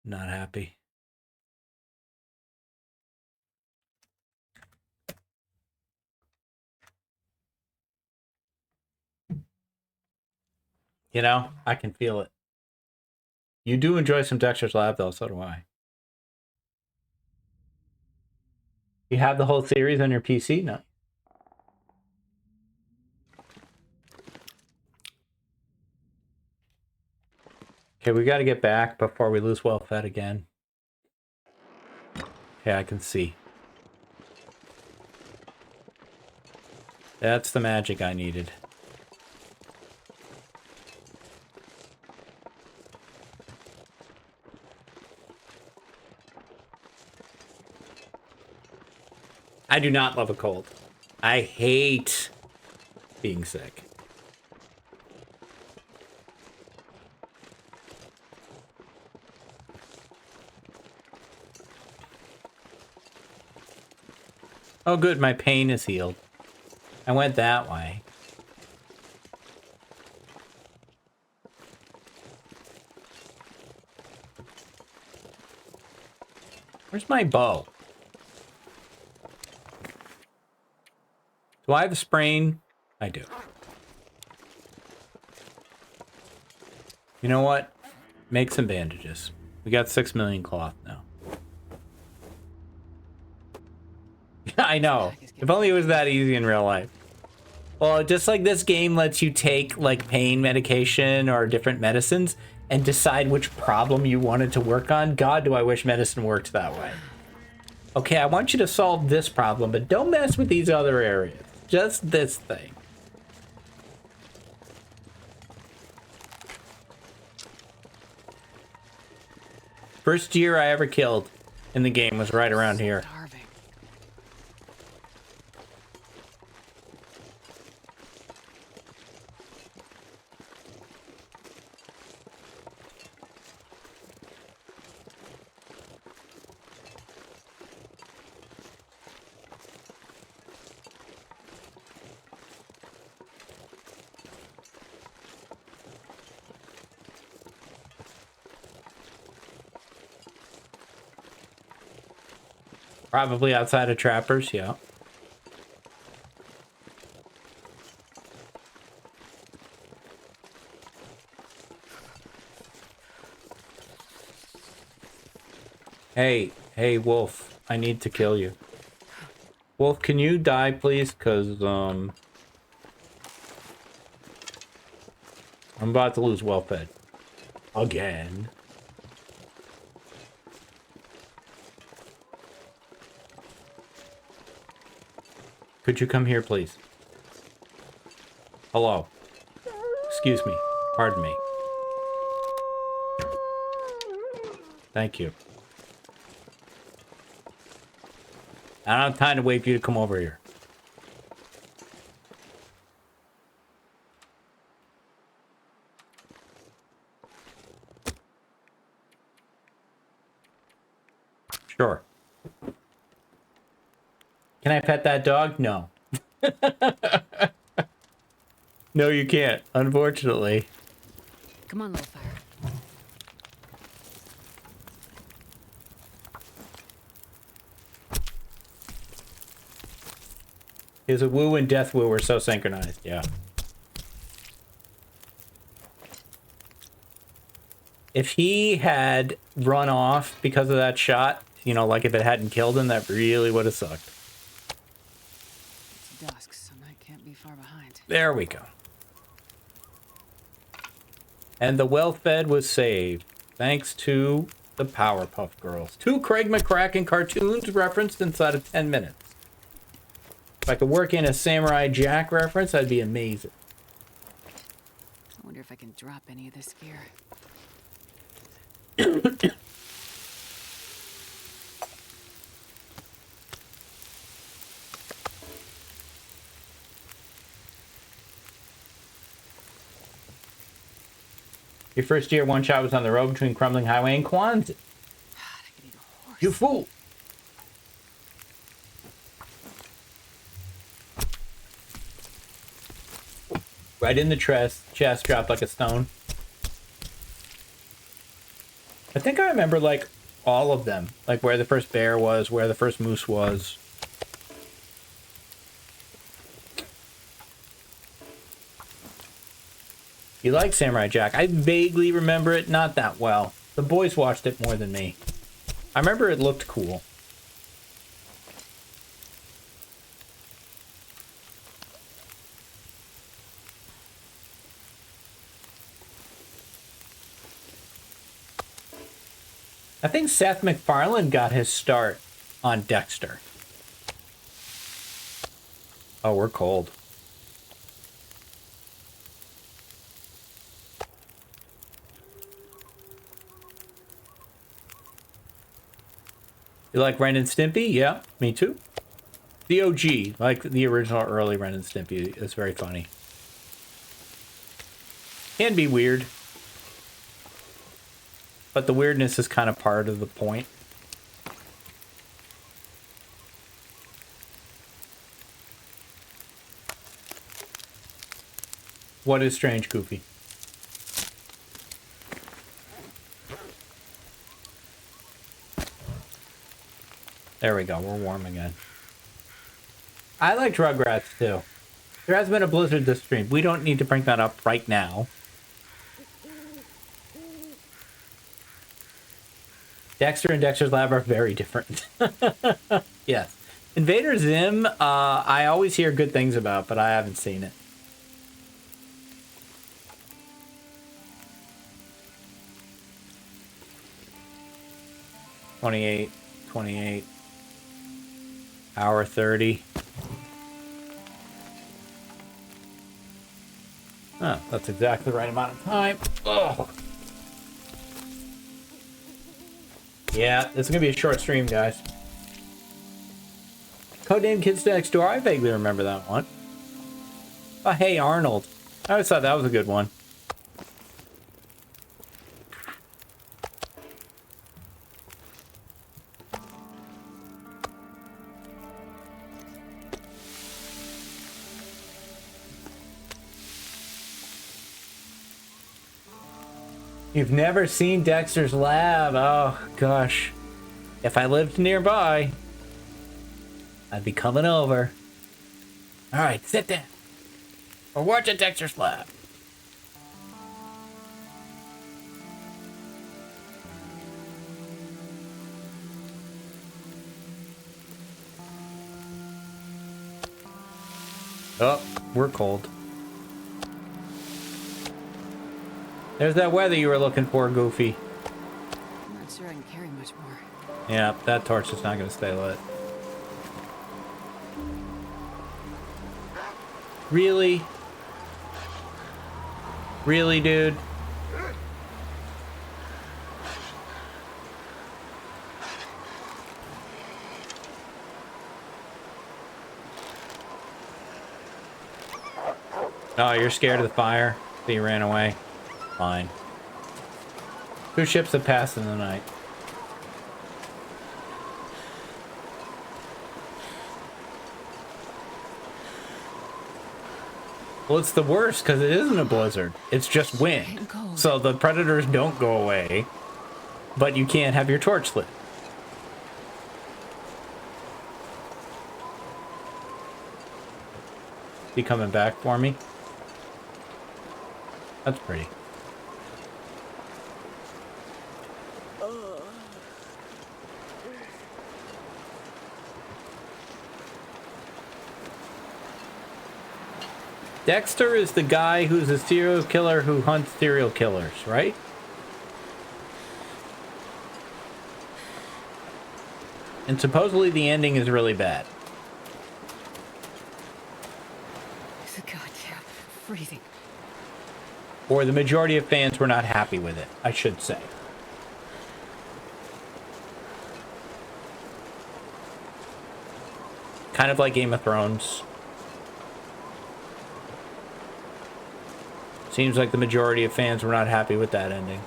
Not happy. You know, I can feel it. You do enjoy some Dexter's Lab, though, so do I. You have the whole series on your PC? No. Okay, we got to get back before we lose well fed again. Okay, I can see. That's the magic I needed. I do not love a cold. I hate being sick. Oh good, my pain is healed. I went that way. Where's my bow? Do I have a sprain? I do. You know what? Make some bandages. We got 6 million cloth now. I know. If only it was that easy in real life. Well, just like this game lets you take like pain medication or different medicines and decide which problem you wanted to work on. God, do I wish medicine worked that way. Okay, I want you to solve this problem, but don't mess with these other areas. Just this thing. First deer I ever killed in the game was right around here. Probably outside of trappers, yeah. Hey, Wolf, I need to kill you. Wolf, can you die, please? Because, I'm about to lose well-fed. Again. Could you come here, please? Hello. Excuse me. Pardon me. Thank you. I don't have time to wait for you to come over here. Sure. Can I pet that dog? No. No, you can't, unfortunately. Come on, little fire. His woo and death woo were so synchronized, yeah. If he had run off because of that shot, you know, like if it hadn't killed him, that really would have sucked. It's dusk, so night can't be far behind. There we go. And the well-fed was saved, thanks to the Powerpuff Girls. 2 Craig McCracken cartoons referenced inside of 10 minutes. If I could work in a Samurai Jack reference, that'd be amazing. I wonder if I can drop any of this gear. Your first year one shot was on the road between Crumbling Highway and Kwanzaa. God, I could eat a horse. You fool! Right in the chest, dropped like a stone. I think I remember, like, all of them. Like, where the first bear was, where the first moose was. You like Samurai Jack? I vaguely remember it, not that well. The boys watched it more than me. I remember it looked cool. I think Seth MacFarlane got his start on Dexter. Oh, we're cold. You like Ren and Stimpy? Yeah, me too. The OG, like the original early Ren and Stimpy, is very funny. Can be weird. But the weirdness is kind of part of the point. What is strange, Goofy? There we go. We're warm again. I like Rugrats too. There has been a blizzard this stream. We don't need to bring that up right now. Dexter and Dexter's Lab are very different. Yes. Invader Zim, I always hear good things about, but I haven't seen it. $28. Hour 30. Oh, that's exactly the right amount of time. Ugh. Yeah, this is gonna be a short stream, guys. Codename Kids Next Door. I vaguely remember that one. Oh, Hey Arnold. I always thought that was a good one. You've never seen Dexter's Lab? Oh, gosh. If I lived nearby, I'd be coming over. All right, sit down. We're watching Dexter's Lab. Oh, we're cold. There's that weather you were looking for, Goofy. I'm not sure I can carry much more. Yeah, that torch is not going to stay lit. Really? Really, dude? Oh, you're scared of the fire? So you ran away? Fine. 2 ships have passed in the night. Well, it's the worst because it isn't a blizzard. It's just wind. So the predators don't go away, but you can't have your torch lit. You coming back for me? That's pretty. Dexter is the guy who's a serial killer who hunts serial killers, right? And supposedly the ending is really bad. God, yeah, freezing. Or the majority of fans were not happy with it, I should say. Kind of like Game of Thrones. Seems like the majority of fans were not happy with that ending.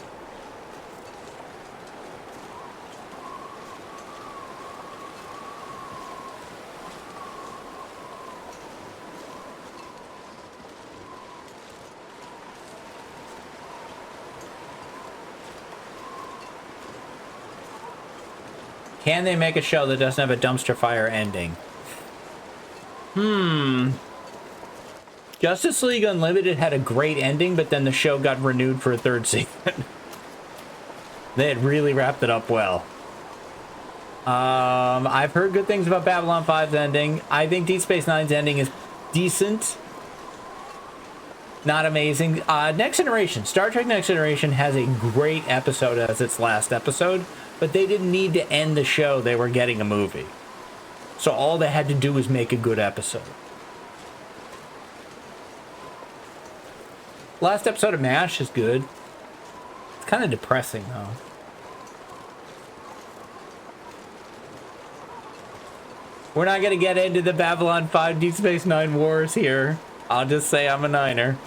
Can they make a show that doesn't have a dumpster fire ending? Justice League Unlimited had a great ending, but then the show got renewed for a 3rd season. They had really wrapped it up well. I've heard good things about Babylon 5's ending. I think Deep Space Nine's ending is decent. Not amazing. Next Generation. Star Trek Next Generation has a great episode as its last episode, but they didn't need to end the show. They were getting a movie. So all they had to do was make a good episode. Last episode of MASH is good. It's kind of depressing, though. We're not going to get into the Babylon 5 Deep Space Nine wars here. I'll just say I'm a Niner.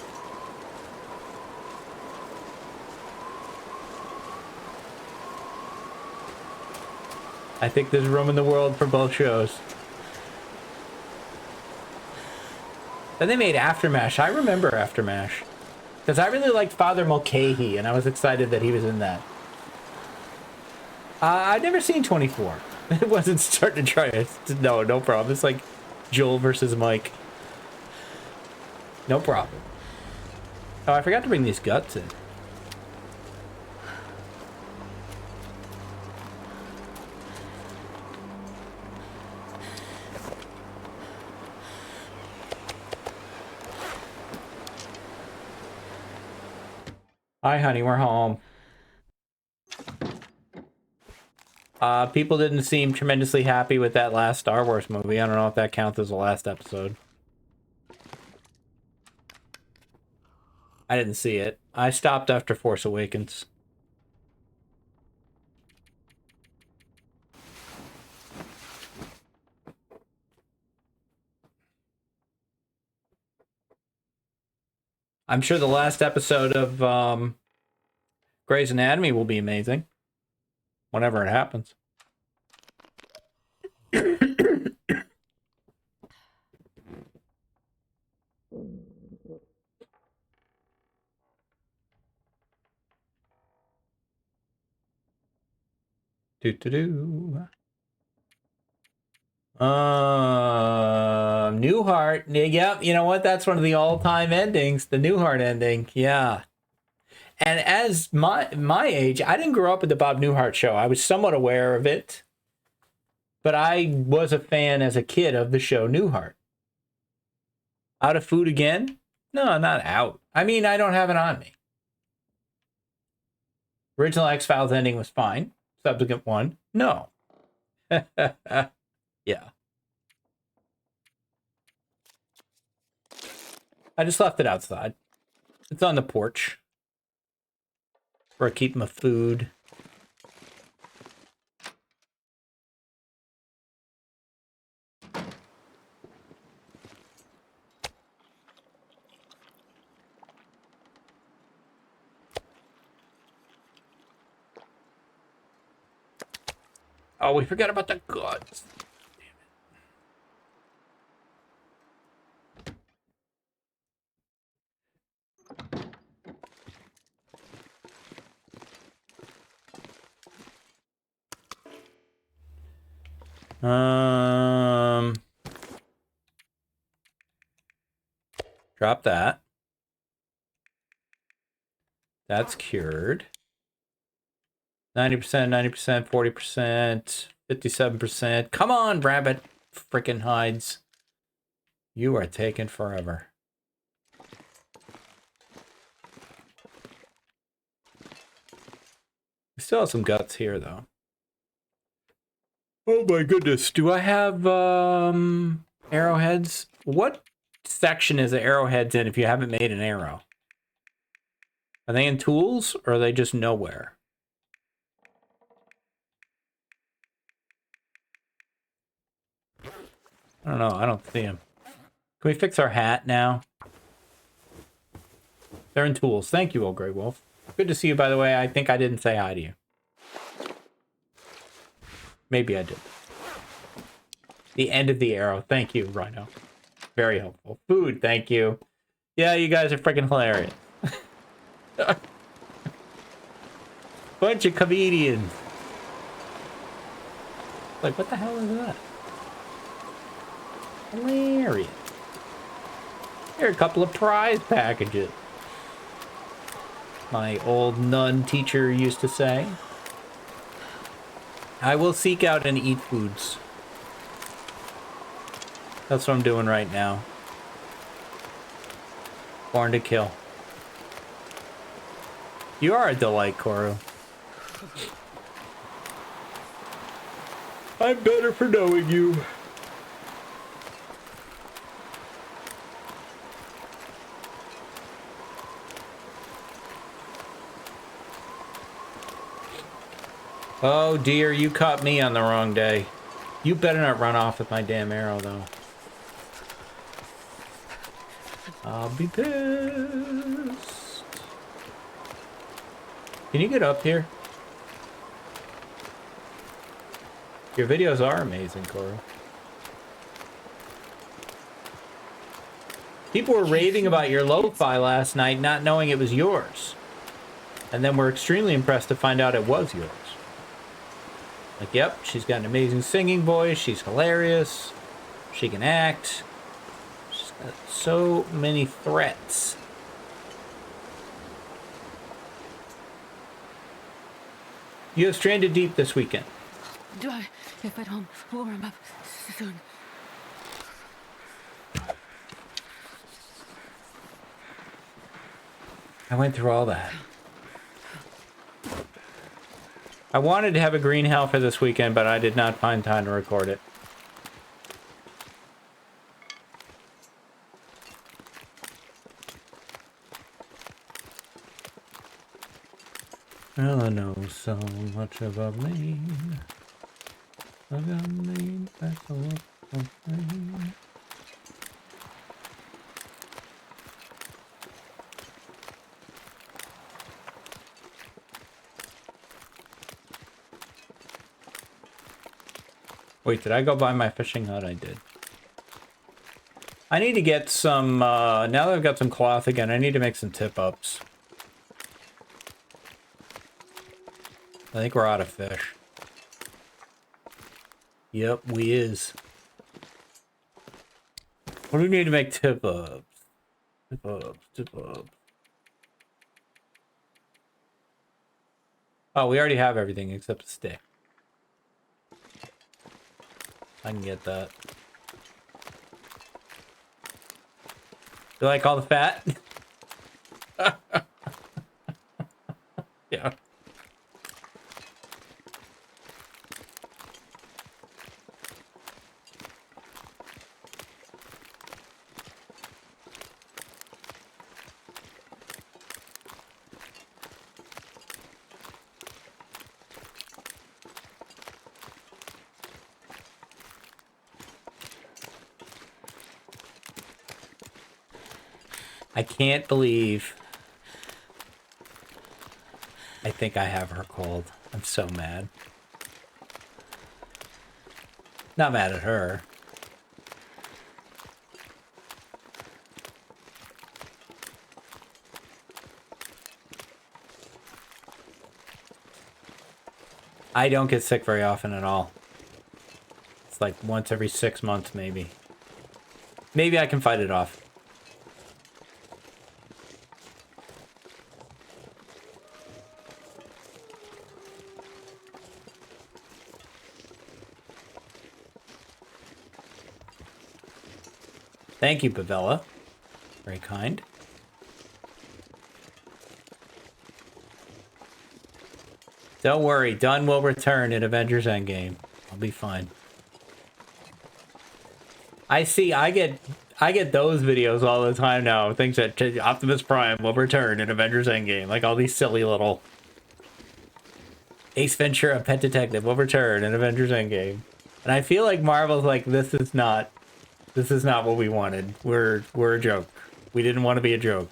I think there's room in the world for both shows. Then they made Aftermash. I remember Aftermash. Because I really liked Father Mulcahy, and I was excited that he was in that. I've never seen 24. It wasn't starting to try it. No, no problem. It's like Joel versus Mike. No problem. Oh, I forgot to bring these guts in. Hi, honey, we're home. People didn't seem tremendously happy with that last Star Wars movie. I don't know if that counts as the last episode. I didn't see it. I stopped after Force Awakens. I'm sure the last episode of Grey's Anatomy will be amazing. Whenever it happens. Do-do-do. Newhart. Yep, you know what? That's one of the all-time endings. The Newhart ending. Yeah. And as my age, I didn't grow up with the Bob Newhart show. I was somewhat aware of it. But I was a fan as a kid of the show Newhart. Out of food again? No, not out. I mean, I don't have it on me. Original X-Files ending was fine. Subsequent one, no. Yeah. I just left it outside. It's on the porch. Where I keep my food. Oh, we forgot about the guts. Damn it. Drop that. That's cured. 90%, 90%, 40%, 57%. Come on, rabbit frickin' hides. You are taking forever. We still have some guts here, though. Oh my goodness. Do I have arrowheads? What section is the arrowheads in if you haven't made an arrow? Are they in tools or are they just nowhere? I don't know. I don't see them. Can we fix our hat now? They're in tools. Thank you, old Grey Wolf. Good to see you, by the way. I think I didn't say hi to you. Maybe I did. The end of the arrow. Thank you, Rhino. Very helpful. Food, thank you. Yeah, you guys are freaking hilarious. Bunch of comedians. Like, what the hell is that? Hilarious. Here are a couple of prize packages. My old nun teacher used to say. I will seek out and eat foods. That's what I'm doing right now. Born to kill. You are a delight, Koru. I'm better for knowing you. Oh dear, you caught me on the wrong day. You better not run off with my damn arrow, though. I'll be pissed. Can you get up here? Your videos are amazing, Koru. People were raving about your lo-fi last night, not knowing it was yours. And then were extremely impressed to find out it was yours. Like, yep, she's got an amazing singing voice. She's hilarious. She can act. She's got so many threats. You have Stranded Deep this weekend. Do I? If I don't warm up soon. I went through all that. I wanted to have a green hell for this weekend, but I did not find time to record it. Well, I know so much about me. About me, that's a lot of me. Wait, did I go buy my fishing hut? I did. I need to get some, now that I've got some cloth again, I need to make some tip-ups. I think we're out of fish. Yep, we is. What do we need to make tip-ups? Tip-ups, tip-ups. Oh, we already have everything except the stick. I can get that. You like all the fat? Yeah. I can't believe I think I have her cold. I'm so mad. Not mad at her. I don't get sick very often at all. It's like once every 6 months, maybe. Maybe I can fight it off. Thank you, Bavel. Very kind. Don't worry, Dunn will return in Avengers Endgame. I'll be fine. I see, I get those videos all the time now. Things that Optimus Prime will return in Avengers Endgame. Like all these silly little Ace Ventura, Pet Detective will return in Avengers Endgame. And I feel like Marvel's like, this is not what we wanted. We're a joke. We didn't want to be a joke.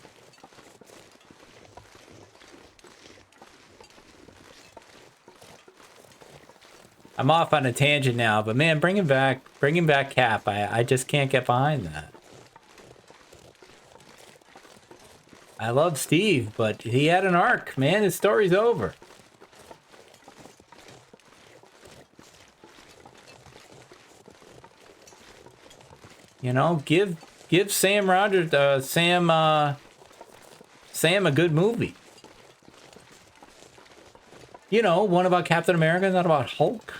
I'm off on a tangent now, but man, bringing back Cap, I just can't get behind that. I love Steve, but he had an arc, man. His story's over. You know, give Sam Rogers, Sam a good movie. You know, one about Captain America, not about Hulk.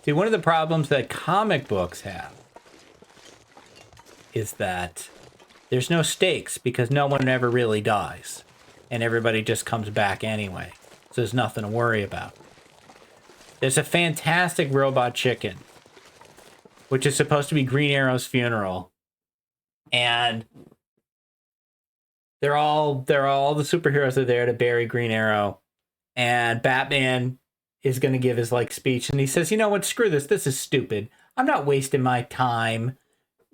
See, one of the problems that comic books have is that there's no stakes because no one ever really dies. And everybody just comes back anyway. So there's nothing to worry about. There's a fantastic robot chicken, which is supposed to be Green Arrow's funeral. And they're all the superheroes are there to bury Green Arrow. And Batman is going to give his like speech. And he says, you know what, screw this. This is stupid. I'm not wasting my time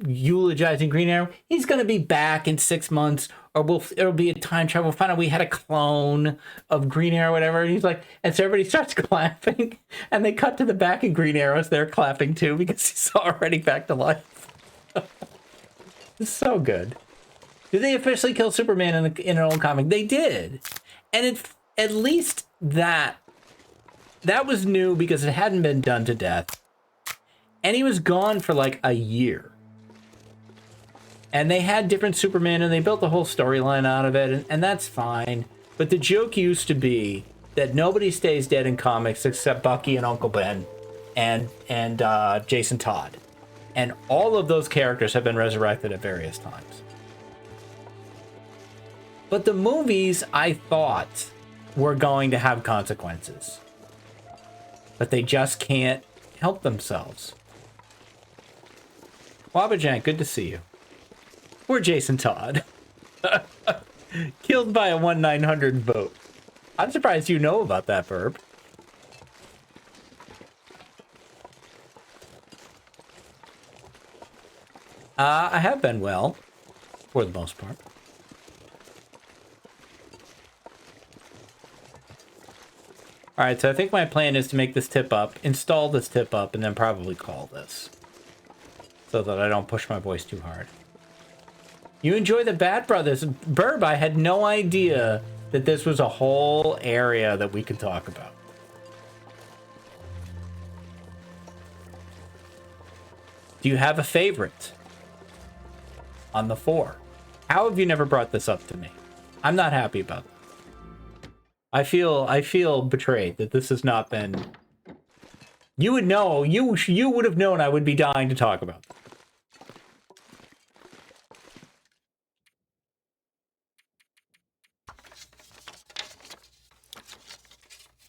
eulogizing Green Arrow. He's going to be back in 6 months, or it'll be a time travel. We'll find out we had a clone of Green Arrow, whatever. And he's like, and so everybody starts clapping, and they cut to the back of Green Arrows. They're clapping too because he's already back to life. It's so good. Did they officially kill Superman in an old comic? They did, and at least that was new because it hadn't been done to death, and he was gone for like a year. And they had different Superman, and they built the whole storyline out of it, and that's fine. But the joke used to be that nobody stays dead in comics except Bucky and Uncle Ben and Jason Todd. And all of those characters have been resurrected at various times. But the movies, I thought, were going to have consequences. But they just can't help themselves. Wabajank, good to see you. Poor Jason Todd. Killed by a 1/900 vote. I'm surprised you know about that, Verb. I have been well, for the most part. Alright, so I think my plan is to make this tip up, install this tip up, and then probably call this. So that I don't push my voice too hard. You enjoy the Bat Brothers. Burb, I had no idea that this was a whole area that we could talk about. Do you have a favorite on the 4? How have you never brought this up to me? I'm not happy about this. I feel betrayed that this has not been... You would know, you would have known I would be dying to talk about this.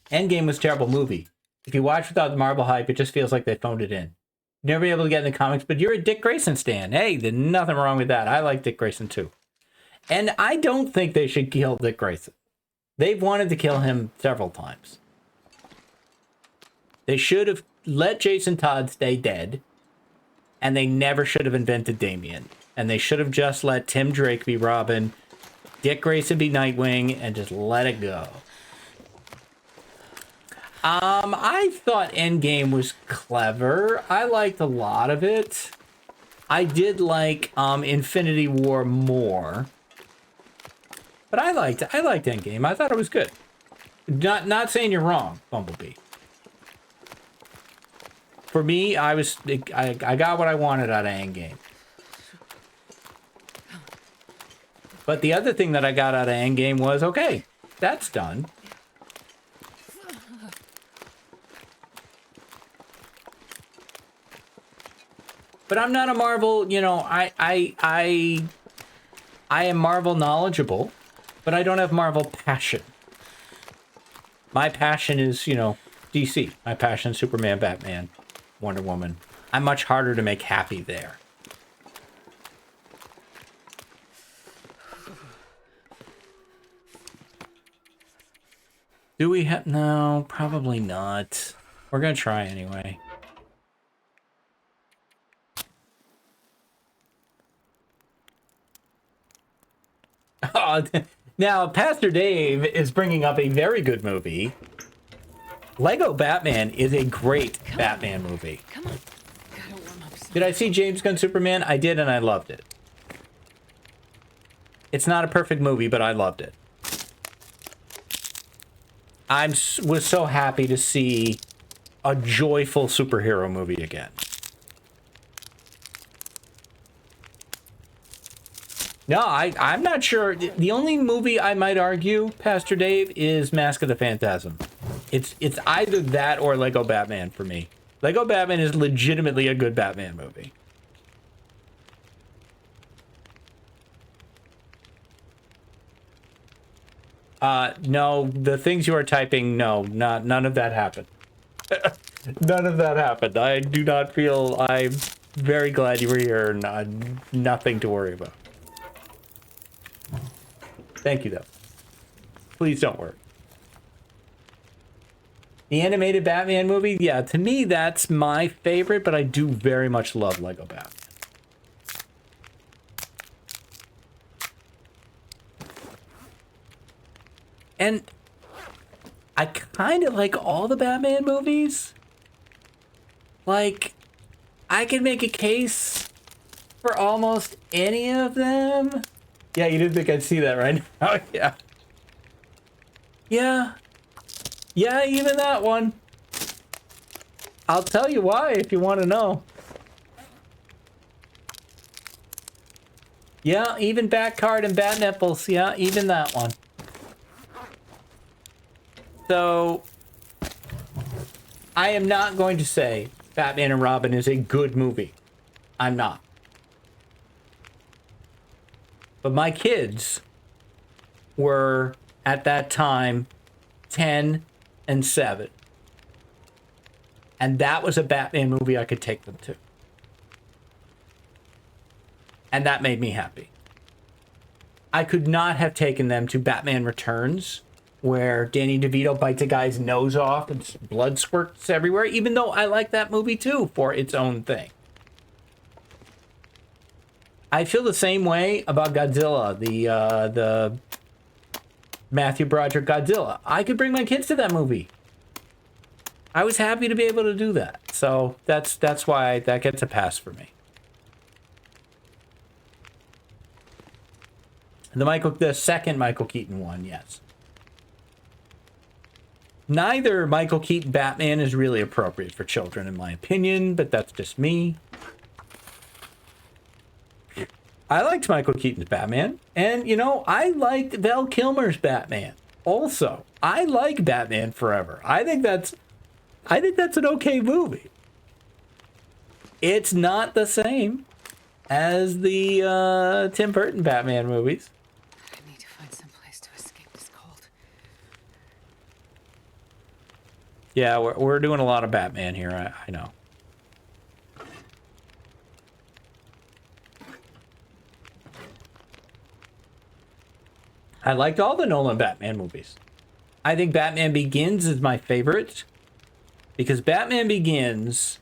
Endgame was a terrible movie. If you watch without the Marvel hype, it just feels like they phoned it in. You'll never be able to get in the comics, but you're a Dick Grayson stan. Hey, there's nothing wrong with that. I like Dick Grayson too. And I don't think they should kill Dick Grayson. They've wanted to kill him several times. They should have let Jason Todd stay dead, and they never should have invented Damian. And they should have just let Tim Drake be Robin, Dick Grayson be Nightwing, and just let it go. I thought Endgame was clever. I liked a lot of it. I did like Infinity War more. But I liked Endgame. I thought it was good. Not saying you're wrong, Bumblebee. For me, I got what I wanted out of Endgame. But the other thing that I got out of Endgame was, okay, that's done. But I'm not a Marvel, you know, I am Marvel knowledgeable, but I don't have Marvel passion. My passion is, you know, DC. My passion is Superman, Batman, Wonder Woman. I'm much harder to make happy there. Do we have... No, probably not. We're going to try anyway. Now, Pastor Dave is bringing up a very good movie. Lego Batman is a great Batman movie. Come on. Gotta warm up some. Did I see James Gunn Superman? I did, and I loved it. It's not a perfect movie, but I loved it. I was so happy to see a joyful superhero movie again. No, I'm not sure. The only movie I might argue, Pastor Dave, is Mask of the Phantasm. It's either that or Lego Batman for me. Lego Batman is legitimately a good Batman movie. No, the things you are typing, no, none of that happened. None of that happened. I do not feel... I'm very glad you were here. Nothing to worry about. Thank you, though. Please don't worry. The animated Batman movie, yeah, to me, that's my favorite, but I do very much love Lego Batman. And I kind of like all the Batman movies. Like, I can make a case for almost any of them. Yeah, you didn't think I'd see that right now. Yeah. Yeah. Yeah, even that one. I'll tell you why if you want to know. Yeah, even Bat Card and Bat Nipples. Yeah, even that one. So, I am not going to say Batman and Robin is a good movie. I'm not. But my kids were, at that time, 10 and 7. And that was a Batman movie I could take them to. And that made me happy. I could not have taken them to Batman Returns, where Danny DeVito bites a guy's nose off and blood squirts everywhere, even though I like that movie too for its own thing. I feel the same way about Godzilla, the Matthew Broderick Godzilla. I could bring my kids to that movie. I was happy to be able to do that. So that's why that gets a pass for me. The second Michael Keaton one, yes. Neither Michael Keaton Batman is really appropriate for children, in my opinion, but that's just me. I liked Michael Keaton's Batman, and, you know, I liked Val Kilmer's Batman. Also, I like Batman Forever. I think that's an okay movie. It's not the same as the Tim Burton Batman movies. I need to find some place to escape this cold. Yeah, we're doing a lot of Batman here, I know. I liked all the Nolan Batman movies. I think Batman Begins is my favorite because Batman Begins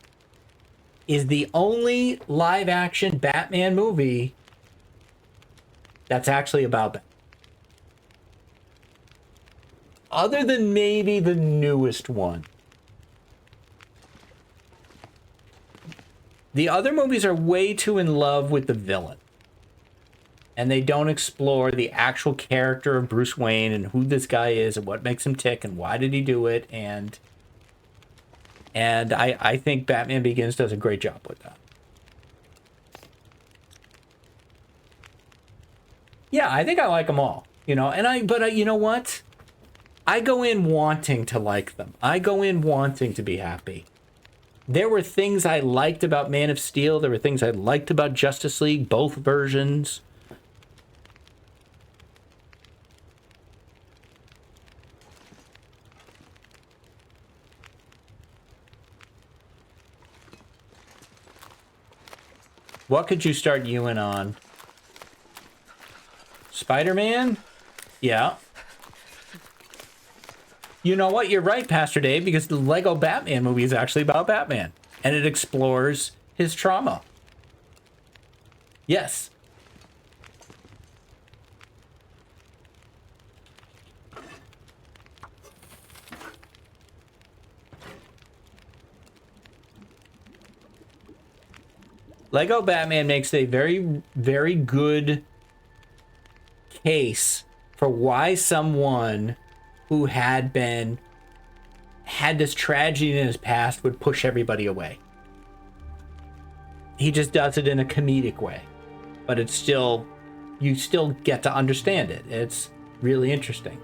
is the only live-action Batman movie that's actually about Batman. Other than maybe the newest one. The other movies are way too in love with the villain. And they don't explore the actual character of Bruce Wayne and who this guy is and what makes him tick and why did he do it. And I think Batman Begins does a great job with that. Yeah, I think I like them all, you know, but you know what? I go in wanting to like them. I go in wanting to be happy. There were things I liked about Man of Steel. There were things I liked about Justice League, both versions. What could you start Ewan on? Spider-Man? Yeah. You know what? You're right, Pastor Dave, because the Lego Batman movie is actually about Batman. And it explores his trauma. Yes. Lego Batman makes a very, very good case for why someone who had this tragedy in his past would push everybody away. He just does it in a comedic way, but it's still, you still get to understand it. It's really interesting.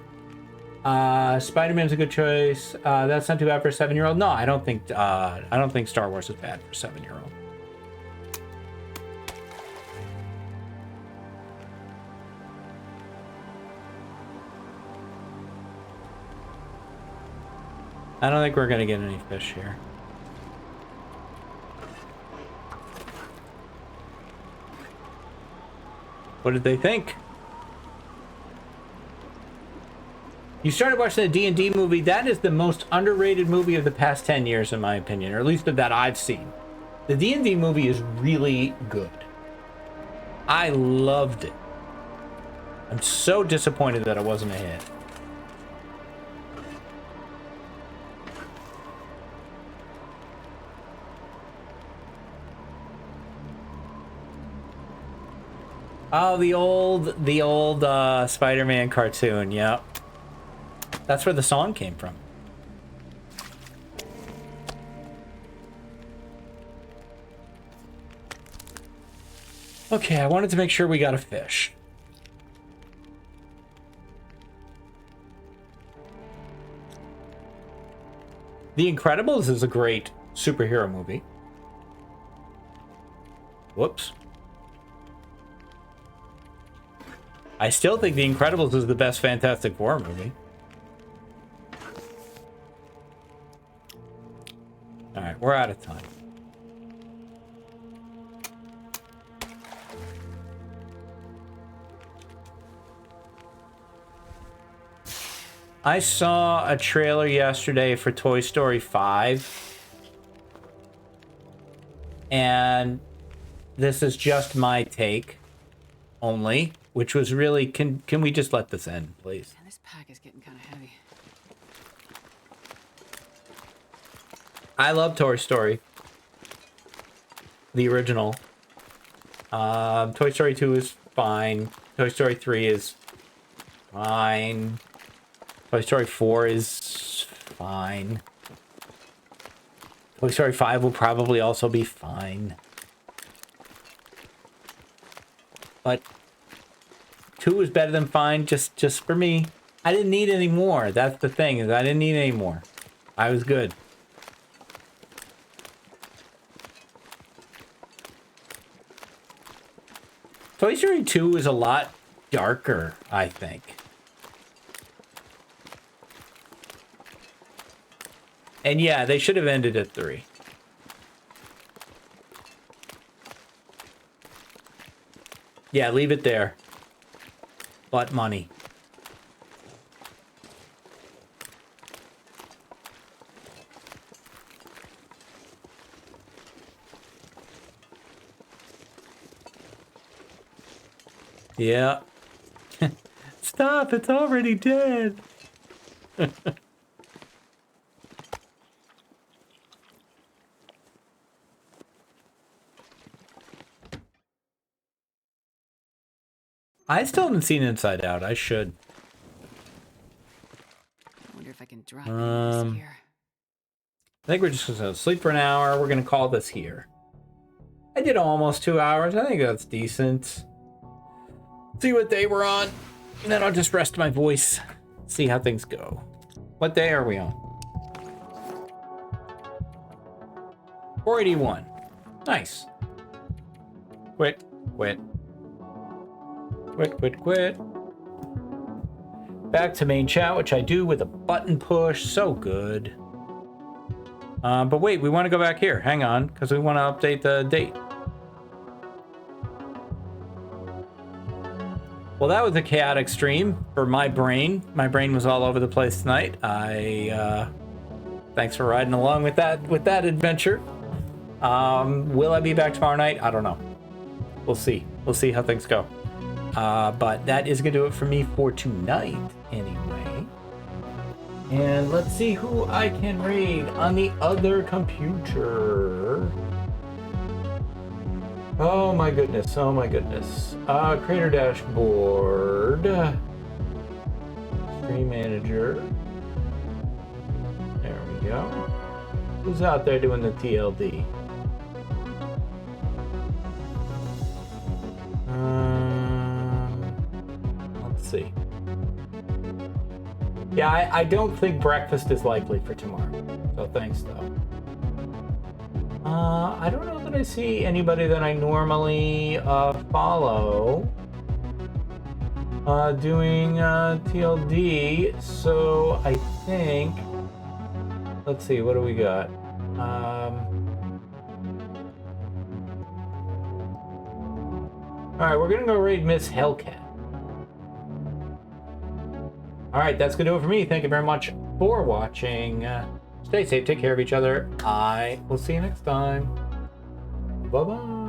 Spider-Man's a good choice. That's not too bad for a 7-year-old. No, I don't think Star Wars is bad for a 7-year-old. I don't think we're gonna get any fish here. What did they think? You started watching the D&D movie. That is the most underrated movie of the past 10 years, in my opinion, or at least of that I've seen. The D&D movie is really good. I loved it. I'm so disappointed that it wasn't a hit. Oh, the old Spider-Man cartoon. Yep. That's where the song came from. Okay, I wanted to make sure we got a fish. The Incredibles is a great superhero movie. Whoops. I still think The Incredibles is the best Fantastic Four movie. Alright, we're out of time. I saw a trailer yesterday for Toy Story 5. And this is just my take only, which was really, can we just let this end, please? Man, this pack is getting kind of heavy. I love Toy Story. The original. Toy Story 2 is fine. Toy Story 3 is fine. Toy Story 4 is fine. Toy Story 5 will probably also be fine. But 2 is better than fine, just for me. I didn't need any more. That's the thing, is I didn't need any more. I was good. Toy Story 2 is a lot darker, I think. And yeah, they should have ended at 3. Yeah, leave it there. But money. Yeah. Stop, it's already dead. I still haven't seen Inside Out. I should. I wonder if I can drop any of this here. I think we're just gonna sleep for an hour. We're gonna call this here. I did almost 2 hours. I think that's decent. See what day we're on, and then I'll just rest my voice. See how things go. What day are we on? 481. Nice. Quit. Quit. Quit, quit, quit. Back to main chat, which I do with a button push. So good. But wait, we want to go back here. Hang on, because we want to update the date. Well, that was a chaotic stream for my brain. My brain was all over the place tonight. Thanks for riding along with that adventure. Will I be back tomorrow night? I don't know. We'll see. We'll see how things go. But that is going to do it for me for tonight, anyway. And let's see who I can raid on the other computer. Oh my goodness, oh my goodness. Creator dashboard. Stream manager. There we go. Who's out there doing the TLD? Let's see. Yeah, I don't think breakfast is likely for tomorrow. So thanks, though. I don't know that I see anybody that I normally follow doing TLD. So I think, let's see, what do we got? All right, we're gonna go raid Miss Hellcat. All right, that's gonna do it for me. Thank you very much for watching. Stay safe, take care of each other. I will see you next time. Bye-bye.